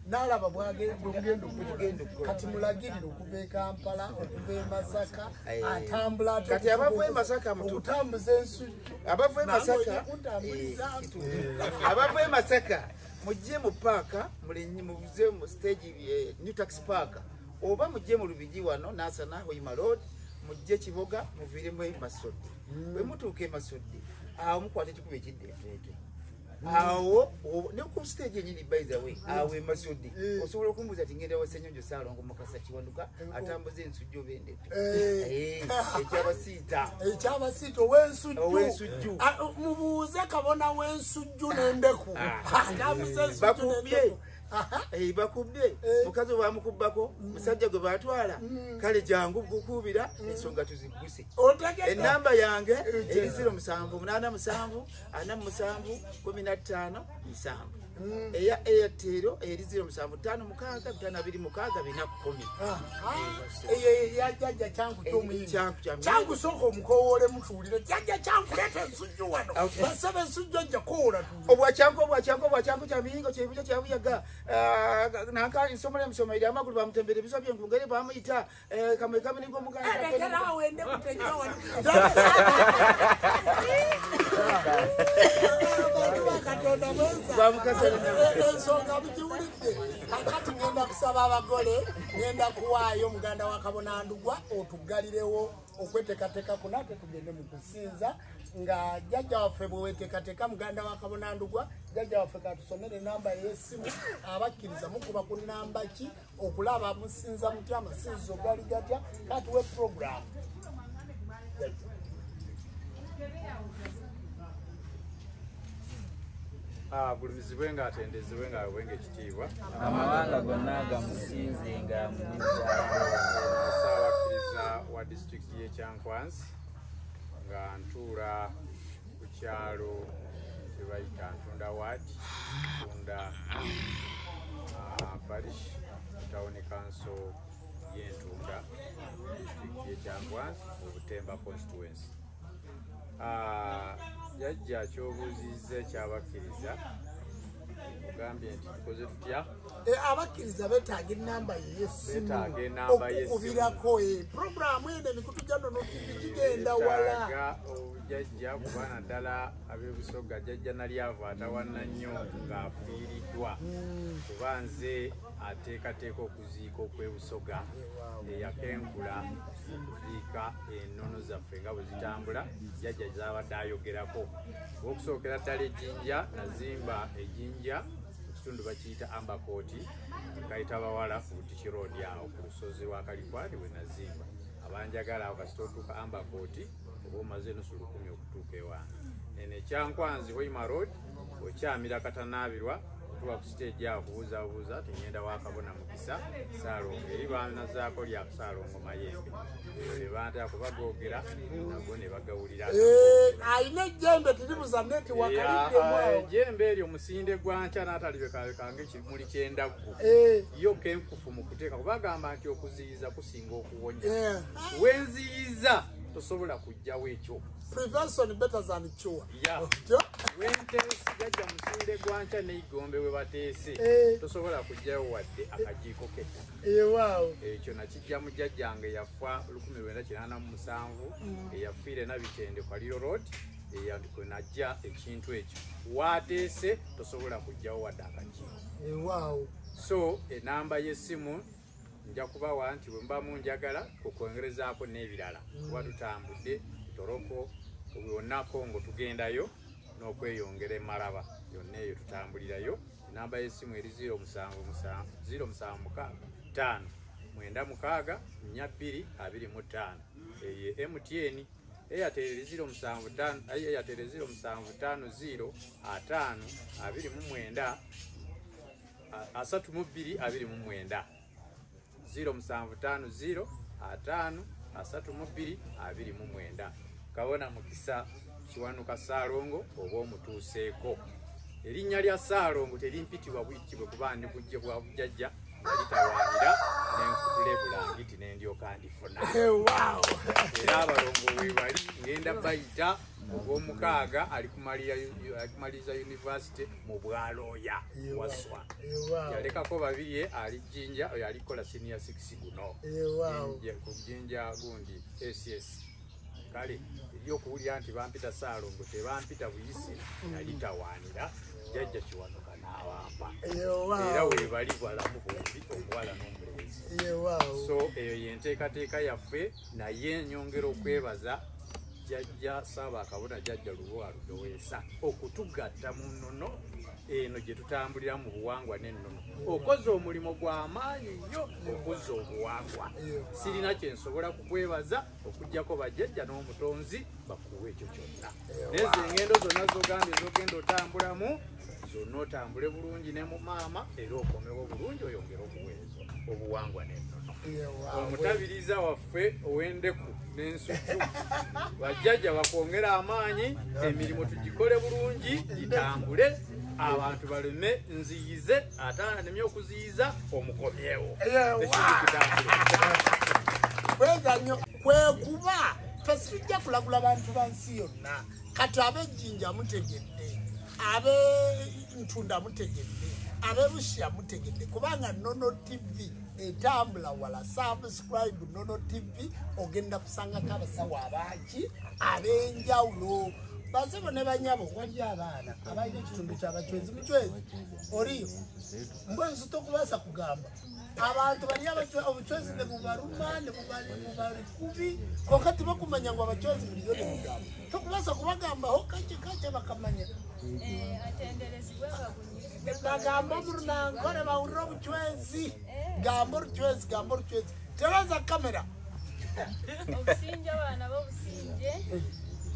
n'alaba bw'ogenda okugenda kati mulagirire okuva e Kampala okuva e Masaka atambula kati abava e Masaka okutambuza ensujju abava e Masaka mujje mu paaka muze mu stage New Tax Park oba mujje mu Lubigi wano Nasana Hoima Road mujje Kiboga muviiremu e Masodde. Bwe mutuuka e Masodde awo mukwata ekikuba ekidde Ntwetwe awo ne ku stage enyini by the way awo e Masodde osobola okumbuuza ati ngenda wa Ssenyonjo Ssaalongo Mukasa Kiwanuka atambuza ensujju oba endeke ekyabasiita ow'ensujju mubuuze Kabona w'ensujju n'endeku atambuza ensujju n'endeku bakubbe mukazi bamukubako musajja gwe batwala kale jangu gukubira ensonga tuzigguse enamba yange eri 07874745 eya Airtel eri 0756526410 yajja changu soko mukowole mutuulire jajja changu leta ensujju wano basaba ensujju ajja kowola obwacyangu kya miyingo kyebuja kyabuyaga nanka nsomole musoma amagulu bamutembere biso byenkungere bamuyita kamwe kabini gomuganda ensonga bugiwulidde kakati ngenda kusaba abagole ngenda kuwaayo muganda wa Kabona Ndugwa otugalirewo okweteekateeka kunate tugende mu kusinza nga jjajja waffe bwe weteekateeka muganda wa Kabona Ndugwa jjajja waffe katusomere namba y'essimu abakkiriza mukuba ku namba ki okulaba musinza mutya amasinzizo gali gatya katuwe program agulumizibwe nga atendezebwe nga awenga ekitiibwa amawanga gonna gamusinzenga musaabakiriza wa disitulikiti y'ekyankwanzi nga ntuula ku kyalo kyebayita Ntunda Ward Ntunda parish tawuni kanso y'Entunda disitulikiti y'ekyankwanzi Obutemba constituency. Jajja kyobuuzizza ekyabakkiriza ogambye nti tukoze tutya abakkiriza beetaaga enamba y'essimu okukubirako puroguramu eno emikutu gyano nokigenda wala jajja kubaana ddala ab'ebusoga jajja nalyava atawanna nnyo ng'afiiriddwa kuba nze ateekateeka okuziika okw'ebusoga eyakenkula okuziika ennono zaffe nga bwe zitambula jajja zabadde ayogerako okusookera ddala ejjinja nazimba ejjinja mu kitundu bakiyita ambakooti kayita bawala ku Butiki Road awo ku lusozi lwa Kalikwati we nazimba abanjagala awo kasita otuuka ambakooti oba omaze enusu 10 okutuuka ewange eno Ekyankwanzi Hoima Road okyamira katanaabirwa tuwa ku stage awo kubuuzabuuza tengenda wa Kabona Mukisa Saalongo eri baanazaako lya Saalongo Mayembe ne baatera kubagoogera nabwo ne bagawulira ayina ejjembe tiribuza neti wakaliddemu ejjembe eryo musinde gwanca n'atalibe kange ekimuli ky'endaggu yo kenkufu mu kuteeka kubagamba nti okuziyiza kusinga okuwonya wenziyiza tosobola kujjawo ekyo prevention better than cure wentesi jajja musinde gwanca n'eigombe we bateese tosobola kujjayo wadde akajiiko ketta ekyo nakijja mu jjajjange yafa 1987 eyafiire Nabitende Kaliro Road eyandikwe najja ekintu ekyo wateese tosobola kujjawo wadde akajiiko so enamba y'essimu nja kubawa nti bwe mba munjagala okwengerezaako n'ebirala kuba tutambudde toroko yonnako ngo tugendayo n'okweyongera Emaraba yonna eyo tutambulirayo enamba y'essimu eri 0765964225 eyo MTN Airtel 07505229 07505329 Kabona Mukisa Kiwanuka Saalongo oba omutuuseeko erinnya lya Saalongo terimpitibwa bwikibwe kuba ndi kujje bwa bujjajja litawaanira n'enkutule bulangiti n'endyoka ndifuna era abalongo we bali ngenda bayita ogw'omukaaga alikumaliza university mu Bwalooya Waswa yalekako babiri ali Jjinja oyo alikola senior 6 guno ku Jjinja gundi ACS kale ebyokuwulira nti bampita Saalongo tebampita buyisi nalitawaanira jjajja Kiwanuka n'awampa era webali bwalamu bombi omuwala n'omulenzi so eyo yenteekateeka yaffe naye nyongera okwebaza jjajja Ssaabakabona jjajja Lubowa Ludoweesa okutugatta mu nnono eno gye tutambulira mu buwangwa n'ennono okoze omulimu gw'amaanyi nnyo okuzza obuwangwa sirina kyensobola kukwebaza okuggyako bajjajja n'omutonzi bakuwa ekyo kyonna nezo engendo zonna zogambye zogenda otambulamu zonna otambule bulungi ne mu maama era okomewo bulungi oyongere okuweereza obuwangwa n'ennono. Omutabiriza waffe ow'endeku n'ensujju bajjajja bakwongera amaanyi, emirimu tugikole bulungi gitambule, abantu baleme nziyize, ate anemye okuziyiza omukomyewo. Kwekuba fesitujja kulagula bantu bansi yonna, kati ab'Ejjinja mutegedde, ab'Entunda mutegedde, ab'Arusha mutegedde, kubanga Nono TV etambula wala. Subscribe Nono TV ogenda kusangako abasawo abaaki ab'enjawulo. Basebo ne banyabo wali abaana abalina ekitundu ky'abachwezi muchwezi oliyo mbwe nsuto kubasa kugamba abantu bali abachwezi ne mubaruma ne mubali kubi kokati bakumanya ngo abachwezi miliyoni mugamba tokubasa kubagamba ho kache bakamanya atenderezibwa bagamba muruna ngore bawurira obuchwezi gambo ruchwezi teraza kamera obusinje abana bobusinje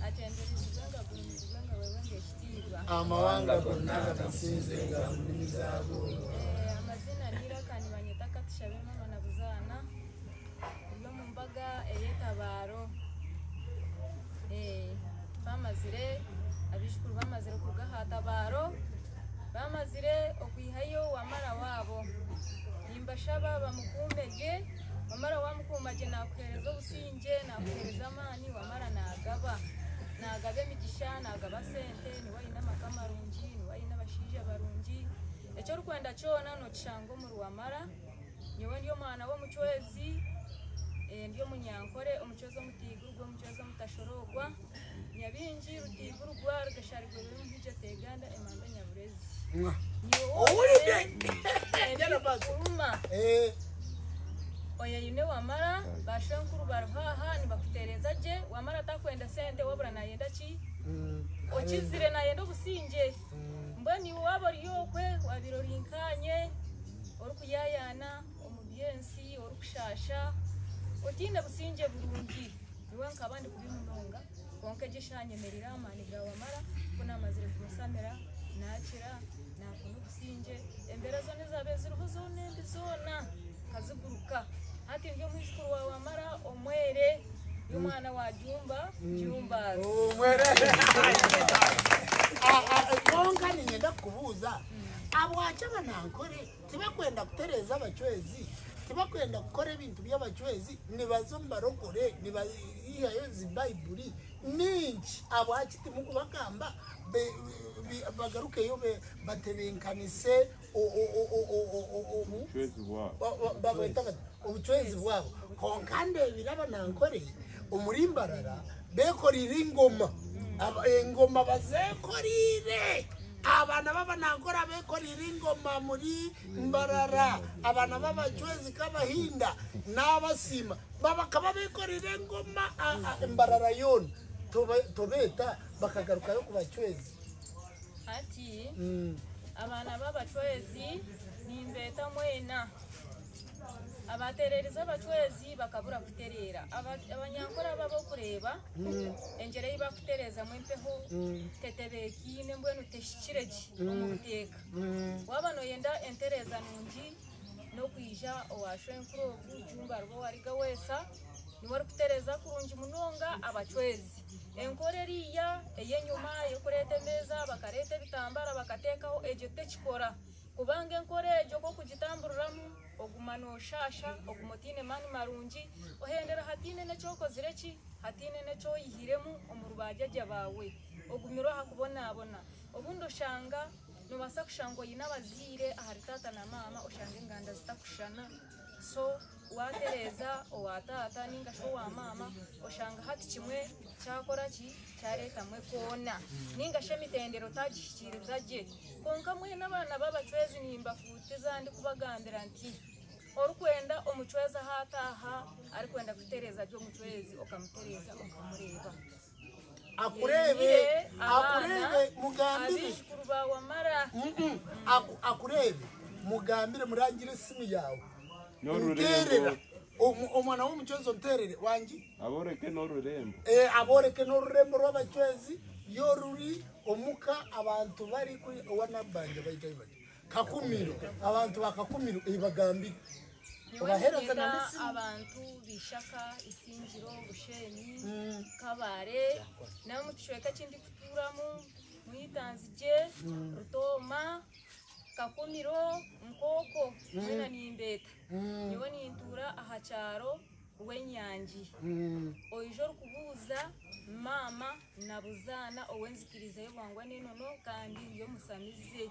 atenderezibwa nga wewe ngekitiibwa amawanga gonna gatasinzenga mu nnimi zaabo. Amazina nirakani banyetaka tushabe mama na buzaana no mu mbaga eyetabaaro bamazire abishukuru bamazire kugahatabaaro bamazire okwihayo wamara wabo nimbashaba bamukumeje wamara wamukumaje nakuhereza obusinje nakuhereza amaani wamara nagabe emigisha nagaba sente niwayina amaka marungi niwayina abashiija barungi ekyo rukwenda kyona nokishanga omu Rwamara. Nyowe ndi omwana w'omuchwezi ndi omunyankore omuchwezi omutigurwa omuchwezi omutashorogwa nyabingi rutigurwa rugasharigwe rumuhije teganda emanda nyaburezi kuruma oyayine wamara bashenkuru baruhaha nibakutereza je wamara takwenda sente wabura nayenda ki okizire nayenda obusinje mbani wabo ryokwe wabirorinkanye orukuyayana omubyensi orukushasha otinde businje burungi niwe nkabandi kubimunonga konke gishanyemerera amani ga wamara kuna amazire kumusamira nakira nafuna obusinje embera zone zabe ziriho zone zona kaziguruka hati ndio mwishukuru wa wamara omwere y'umwana wa Jumba omwere konka ninyenda kubuza abwacha banankore tibakwenda kutereza abachwezi tibakwenda gukora ibintu by'abachwezi nibazo mbarokore nibayihayo zibayibuli ninki abwacha timukubagamba bagarukeyo batebenkanise obuchwezi bwabo konka ndebira banankore umurimbarara bekorira ingoma bazekorire abana b'abanankora bekorira ingoma muri Mbarara abana b'abachwezi kabahinda n'abasima babakaba bekorira ingoma Mbarara yone tobeta bakagarukayo ku bachwezi ati abana b'abachwezi nimbeta mwena abaterereza abachwezi bakabura kuterera abanyankora babo kureba engere yibakutereza mwempeho tetebekine mbwenu teshikireji omuteka wabano yenda entereza nungi no kwija owashwenkuro kujumba rwo wariga wesa niwari kutereza kurungi munonga abachwezi enkoreriya eyenyuma yo kureta meza bakareta bitambara bakatekaho ejo tekikora kubanga enkorejo ko kugitambururamu ogumano shasha ogumotine mani marungi ohendera hatine nechokozire ki hatine necho yihiremu omurubajja bawe ogumiro hakubona obundo shanga no basa kushango yinabazire ahari tata na mama oshanga inganda zitakushana so watereza owatata ninga sho wa mama oshanga hati kimwe cyakora ki cyareka mwe kona ninga shemitendero tagishikiriza je konka mwe nabana babachwezi nimba futeza ndi kubagambira nti orukwenda omuchweza hataha ari kwenda kutereza jo muchwezi okamutereza okamureba akurebe mugambire kuruba wamara akurebe mugambire murangire simu yawe n'orurembo omwana w'omuchwezi onterere wangi aboreke n'orurembo aboreke n'orurembo rw'abachwezi yoruri omuka abantu bali ku owanabbanja bayitayo bati kakumiro abantu bakakumiro ebagambi obahereza namisimu abantu bishaka isinjiro bushenyi kabare namu kishweka kindi kuturamu muyitanzije rutoma kakumiro nkoko mwena nimbeta niwe nintura ahacharo wenyanji oijoro kubuza mama nabuzana owenzikiriza yobwangwa nenono kandi yo musamize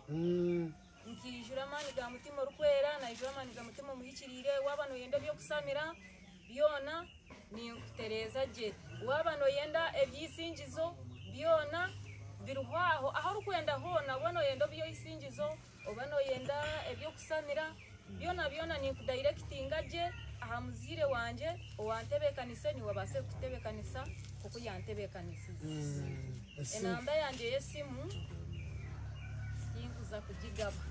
nkijura mani ga mutima rukwera na ijura mani ga mutima muhikirire wabano yenda byo kusamira byona ni kutereza je wabano yenda ebyisingizo byona biruhaho aho rukwenda hona wano yenda byo isingizo obano yenda ebyo kusamira byona ni kudirectinga je aha muzire wanje owantebekanise ni wabase kutebekanisa kuko yantebekanisize enamba yanje yesimu yinkuza kujigaba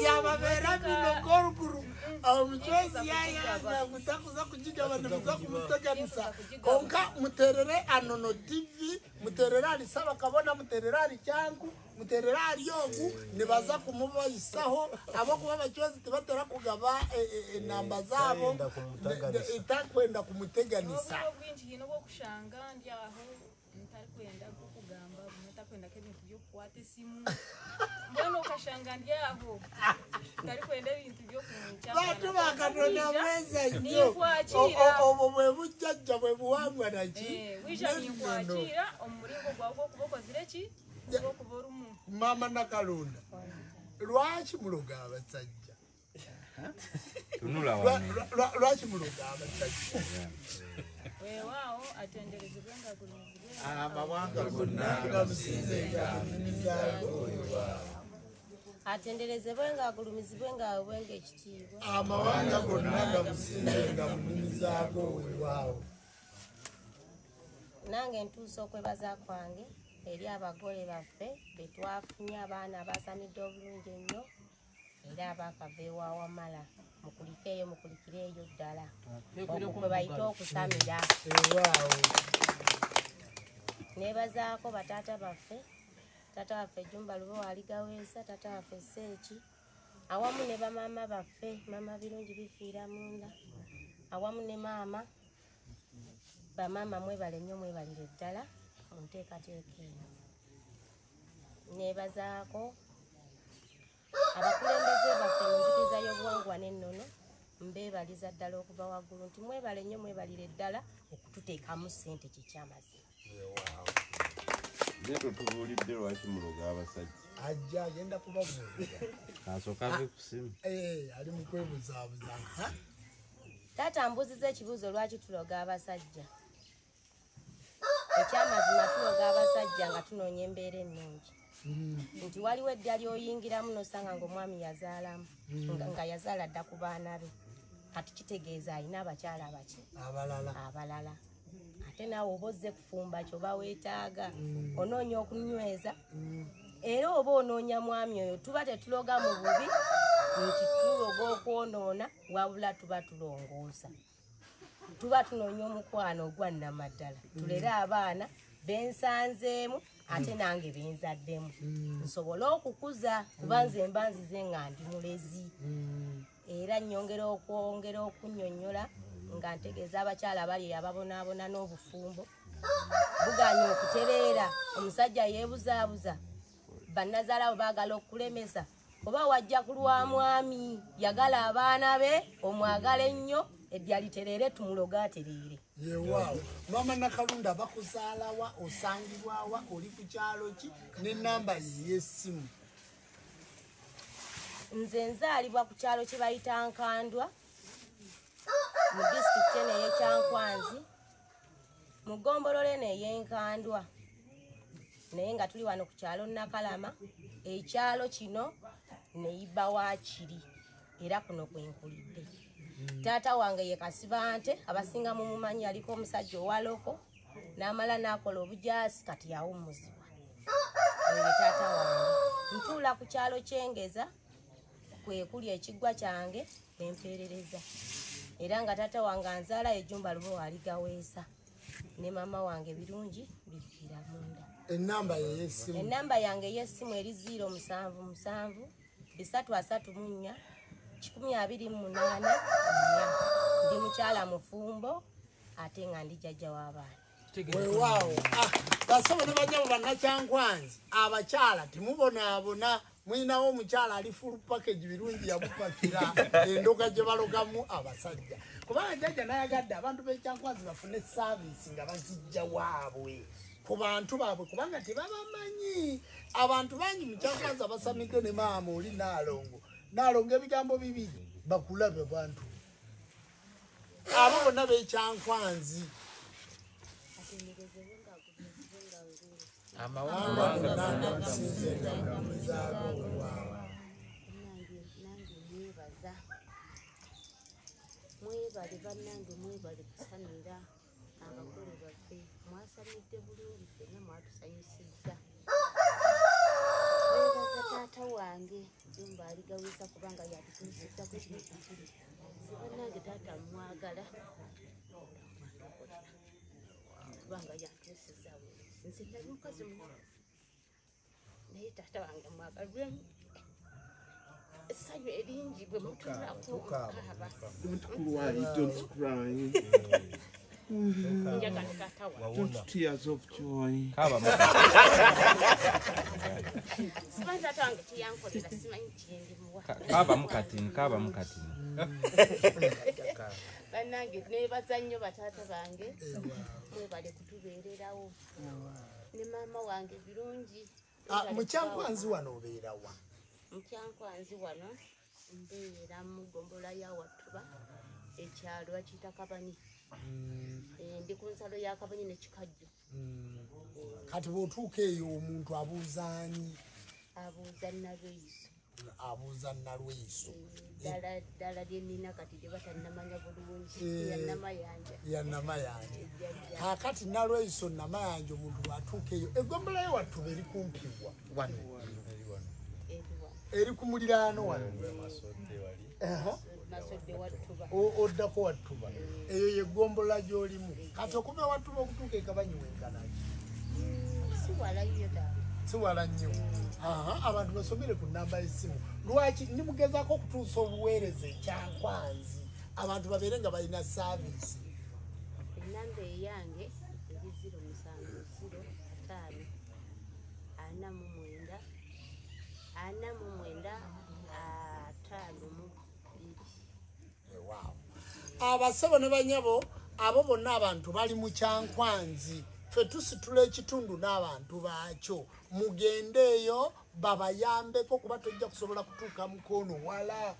yababera bino goruguru omujozi yayanga mutakuza kujigaba nemuza kumuteganisa konka muterere anono tv muterere alisaba kabona muterere ali cyangu muterere ali yogu nibaza kumubayisaho abo kuba bajozi tibatera kugaba enamba zabo itakwenda kumuteganisa bwinji no kushanga ndyaho kwenda kugamba mutakwenda kebintu byo kwate simu mbona ukashanga ndyaho kari kwenda ibintu byo kumcha batu bakadona meza yo obo bwe bujjajja bwe buwangwa naki wija ni kwakira omuringo gwago kuboko zireki bwo kuborumu mama nakalunda lwaki muloga abasajja tunula wa lwaki muloga abasajja wewao atenderezebwe ngagulumizibwe amawanga gonna gamusinzenga minizago atenderezebwe ngagulumizibwe ngabwenga ekitiibwa amawanga gonna gamusinzenga minizago wewao nange ntuusa okwebaza kwange eri abagole baffe betwafunye abaana abasamidde obulungi ennyo era abakava ewawamala mukulikeeyo mukulikireeyo ddala okwe bayita okusamira nebazaako bataata baffe taata waffe Jumba Lubo aligaweesa taata waffe Seeki awamu ne bamaama baffe maama birungi bifiira munda awamu ne maama bamaama mwebale nnyo mwebalire ddala munteekateeka eno nebazaako abakulembeze baffe mu nzikiriza y'obuwangwa n'ennono mbeebaliza ddala okuva waggulu nti mwebale nnyo mwebalire ddala okututeekamu ssente kikyamazima leero tubuulidde lwaki muloga abasajja ajja agenda kubabuulira asooka ave ku simu ali mu kwebuzaabuza taata mbuziza ekibuuzo lwaki tuloga abasajja ekyamazima tuloga abasajja nga tunoonya embeera ennungi nti waliwo edda lyoyingiramu nosanga ng'omwami yazaalamu nga yazaala dda ku baana be kati kitegeeza alina abakyala abaki abalala ate naawe oba ozze kufumba kyoba weetaaga onoonya okunyweza era oba onoonya mwami oyo tuba tetuloga mu bubi nti tuloga okwonoona wabula tuba tulongoosa tuba tunoonya omukwano ogwa nnamaddala tulere abaana bensanzeemu ate nange benzaddemu nsobole okukuza kuba nze mba nzize nga ndi mulezi era nnyongera okwongera okunnyonnyola nga ntegeeza abakyala bali ababonaabona n'obufumbo buganya okutereera omusajja yeebuzaabuza bannazaala bwe baagala okulemesa oba wajja ku lwa mwami yagala abaana be omwagala ennyo eddya litereere tumuloga atereere yewaawo mama nakalunda bakuzaalawa osangibwawa oli ku kyalo ki n'ennamba y'essimu nze nzaalibwa ku kyalo kye bayita Nkandwa mu disitulikiti eno ey'Ekyankwanzi mu ggombolola eno ey'Enkandwa naye nga tuli wano ku kyalo Nakalama ekyalo kino neyibba waakiri era kuno kwenkulidde taata wange ye Kasibante abasinga mu mumanyi yaliko omusajja owaloko n'amala n'akola obujaasi kati yawummuzibwa oyo taata wange ntuula ku kyalo ky'Engeza kwe kuli ekiggwa kyange empeerereza era nga taata wange anzaala Jumba Lubo aligaweesa ne mama wange birungi bifiira munda. Enamba y'essimu. Enamba yange y'essimu eri 077 334 128. Ndi mukyala mufumbo ate nga ndi jjajja w'abaana. Weewaawo. Basaba ne banyabo bannakyankwanzi abakyala temubonaabona mwinawo omukyala ali full package birungi yamupakira endoga gye balogamu abasajja. Kubanga jjajja nayagadde abantu b'ekyankwanzi bafune service nga bazijja waabwe ku bantu baabwe kubanga tebabamanyi. Abantu bangi mu kyankwanzi abasamidde ne maama oli Naalongo ebigambo bibiri bakulabe bantu. Abo bonna b'ekyankwanzi. Amawanga mwebale bannange mwebale kusamira abagole baffe mwasamidde bulungi ffenna mwatusanyusizza. Mwebaza taata wange Jumba aligawisa kubanga yatutuusizza ku kino kikulu. Bannange taata mwagala kubanga yantuusizza nze nali mukazi naye taata wange mwagalwemu essanyu eringi bwe mutunulako mukaaba. Don't cry. Njagala taata wange. Don't tears of joy. Simanyi taata wange teyankolera simanyi kyendimuwa. Kaaba mukatini. Bannange neebaza nnyo bataata bange mwebale kutubeererawo ne maama wange birungi. Mu kyankwanzi wano obeera wa? Mu kyankwanzi wano mbeera mu ggombola ya Wattuba ekyalo bakiyita Kabanyi. Ndi ku nsalo ya Kabanyi ne Kikajjo. Kati bw'otuuka eyo omuntu abuuzaani? Abuuza Nalweyiso. Abuuza Nalweyiso. Ddala lye nnina kati lye batannamanya bulungi ya Namayanja. Ya Namayanja. Kaakati Nalweyiso Namayanja omuntu bw'atuuka eyo eggombola ya Wattuba eri kumpiwa wano. Eri ku muliraano wano. Masodde Wattuba. Oddako Wattuba. Eyo yeggombola gy'olimu. Kati okuva Wattuba okutuuka e Kabanyi wenkanaki? Siwalayo ddala. Siwala nnyo. Abantu basomere ku nnamba y'essimu. Lwaki ndimugezaako okutuusa obuweereza ekyankwanzi abantu babeere nga balina saavisi. Ennamba eyange eri 07054995552. Abasabo ne banyabo abo bonna abantu bali mu kyankwanzi. Ffe tusitula ekitundu n'abantu baakyo. Mugendeeyo babayambeko kuba tojja kusobola kutuuka mukono wala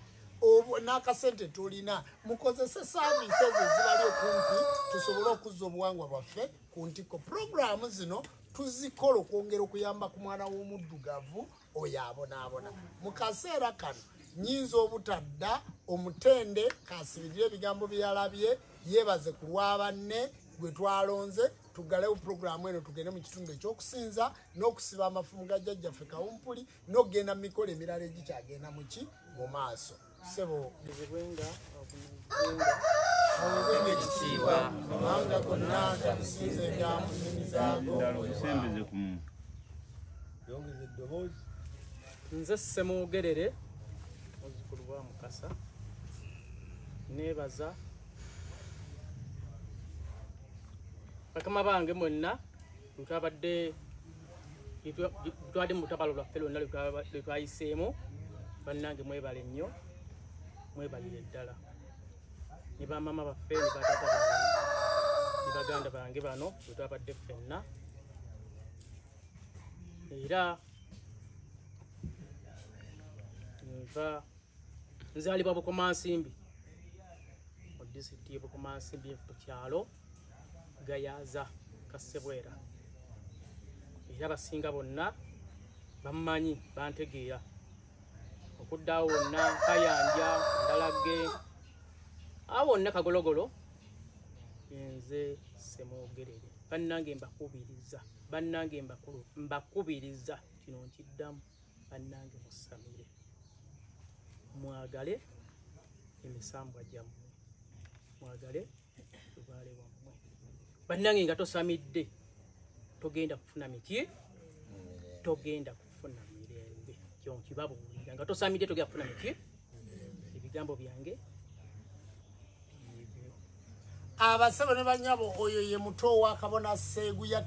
n'akasente tolina. Mukozese saavisi ezo ezibali okumpi tusobole okuzza obuwangwa bwaffe ku ntiko. Puroguramu zino tuzikola okwongera okuyamba ku mwana w'omuddugavu oyo abonaabona. Mu kaseera kano nnyinza obutadda omutende kasibirire ebigambo bye yalabye yeebaze ku lwa banne gwe twalonze tugalewo puroguramu eno tugende mu kitundu ekyokusinza n'okusiba amafumu ga jjajjaffe kawumpuli n'okugenda mu mikolo emirala egikyagenda muki mu maaso. Sebo Zibwenga ekitiibwa amawanga gonna gamusinzenga mu nnimi zaago. Kusembeze ku muntu. Yongeza eddoboozi. Nze Ssemwogerere muzzukulu wa Mukasa neebaza bakama bange mwenna twabadde mu lutabalo lwaffe lwonna lwe twayiseemu. Bannange mwebale nnyo mwebalire ddala ne bamama baffe ne bataata bange ne baganda bange bano lwe twabadde ffenna. Era nzaalibwa Bukomansimbi mu disitulikiti y'e Bukomansimbi ku kyalo Gayaza Kasebwera. Era abasinga bonna bammanyi bantegeera okuddawo wonna Kayanja Ndalage awo wonna Kagologolo nze Ssemwogerere. Bannange mbakubiriza kino nkiddamu. Bannange musamire mwagale emisambwa gyammwe mwagale lubaale wammwe. bannange nga tosamidde togenda kufuna miki togenda kufuna mirembe kyo nkibabuulira nga tosamidde togenda kufuna miki ebigambo byange abasebo ne banyabo oyo ye muto wa kabona Seguya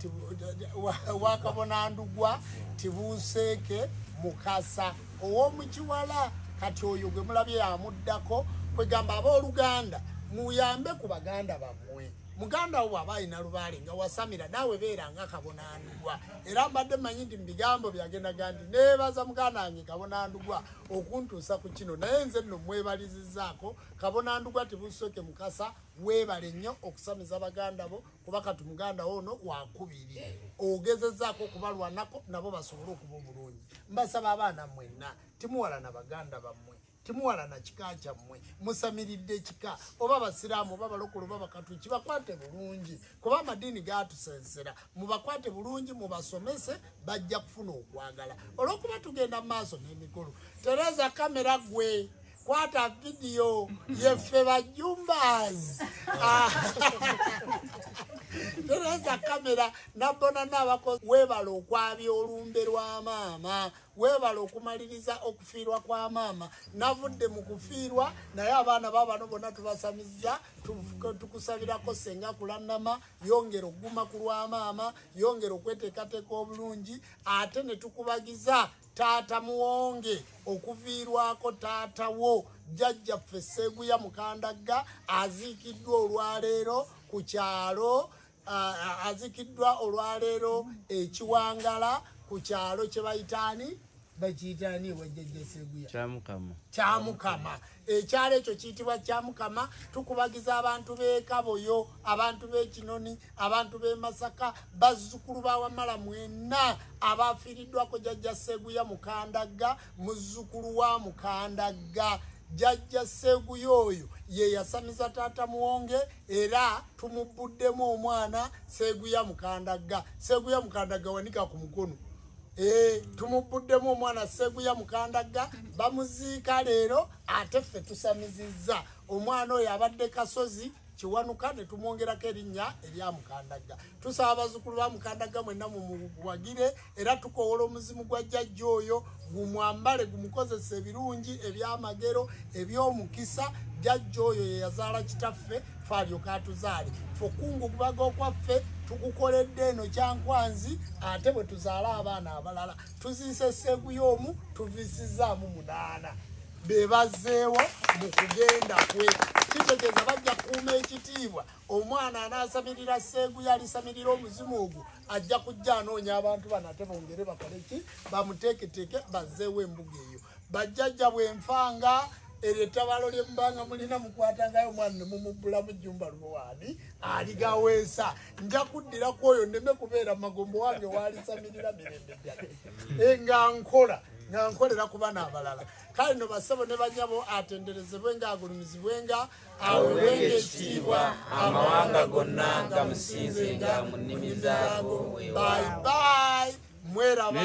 wa kabona Ndugwa Tibuseeke Mukasa owomukiwala kati oyo gwe mulabye amuddako kwegamba abooluganda muyambe ku baganda bammwe muganda wo bw'aba alina lubaale nga wasamira naawe beera nga Kabona Ndugwa era mbadde manyi nti mu bigambo byagendaga nti neebaza muganda wange Kabona Ndugwa okuntuusa ku kino naye nze nno mwebalizizaako Kabona Ndugwa Tibuseeke Mukasa weebale nnyo okusamiza baganda bo kuba kati muganda wo ono wakubiri ogezezaako okubalwanako nabo basobole okuba obulungi mbasaba abaana mwenna timuwala na baganda bammwe timuwala na kika kyammwe musamiridde kika oba basiraamu oba balokole oba bakatuki bakwate bulungi kuba amadiini gatusensera mubakwate bulungi mubasomese bajja kufuna okwagala olwokuba tugenda mu maaso n'emikulu tereza kamera gwe kwata video yeffe bajumbaz tereza kamera nabona n'abakozi webala okwabya olumbe lwa maama webala okumaliriza okufiirwa kwa maama navudde mu kufiirwa naye abaana babano bonna tubasamiza tukusabirako senga kulannama yongera okuguma ku lwa maama yongera okweteekateeka obulungi ate ne tukubagiza taata muwonge okuviirwako taata wo jjajjaffe Seguya Mukandagga aziikiddwa olwaleero ku kyalo azikiddwa olwaleero ekiwangala ku kyalo kye bayitaani bakiyitaani wajjajja Seguya Kyamukama ekyalo ekyo kiyitibwa Kyamukama tukubagiza abantu b'e Kaboyo abantu b'e Kinoni abantu b'e Masaka bazzukulu ba Wamala mwenna abafiiriddwako jjajja Seguya Mukandagga muzzukulu wa Mukandagga jjajja Seguya oyo ye yasamiza taata muwonge era tumubuddemu omwana Seguya Mukandagga Seguya Mukandagga wanika ku mukono tumubuddemu omwana Seguya Mukandagga bamuziika leero ate ffe tusamizizza omwana oyo abadde Kasozi Kiwanuka ne tumwongerako erinnya erya Mukandagga tusaba abazzukulu ba Mukandagga mwenna mumuwagire era tukowola omuzimu gwa jjajja oyo gumwambale gumukozesa ebirungi ebyamagero ebyomukisa jjajja oyo ye yazaala kitaffe fe alyoka atuzaale fe okungu gubaga okwaffe tukukoledde eno Kyankwanzi ate bwe tuzaala abaana abalala tuziise Seguya omu tuviisizaamu 8 bebazeewo mu kugenda kwe kitegeeza bajja kuuma ekitiibwa omwana anaasamirira Seguya alisamirira omuzimu ogwo ajja kujja anoonya abantu bano ate bongere bakole ki bamuteeketeeke bazzeewo embuga eyo bajjajja bwenfanga eryo ettabalo ly'ebbanga mulina mukwatangayo omwana ne mumubbulamu Jjumba Lubowaani aligaweesa nja kuddiraku oyo ndeme kubeera magombo wange waalisamirira mirembe ddala nga nkolera ku bana abalala kale no basabo ne banyabo atenderezebwenga agulumizibwenga awewenga ekitiibwa amawanga gonna gamusinzenga mu nnimi zaago bye bye mweraba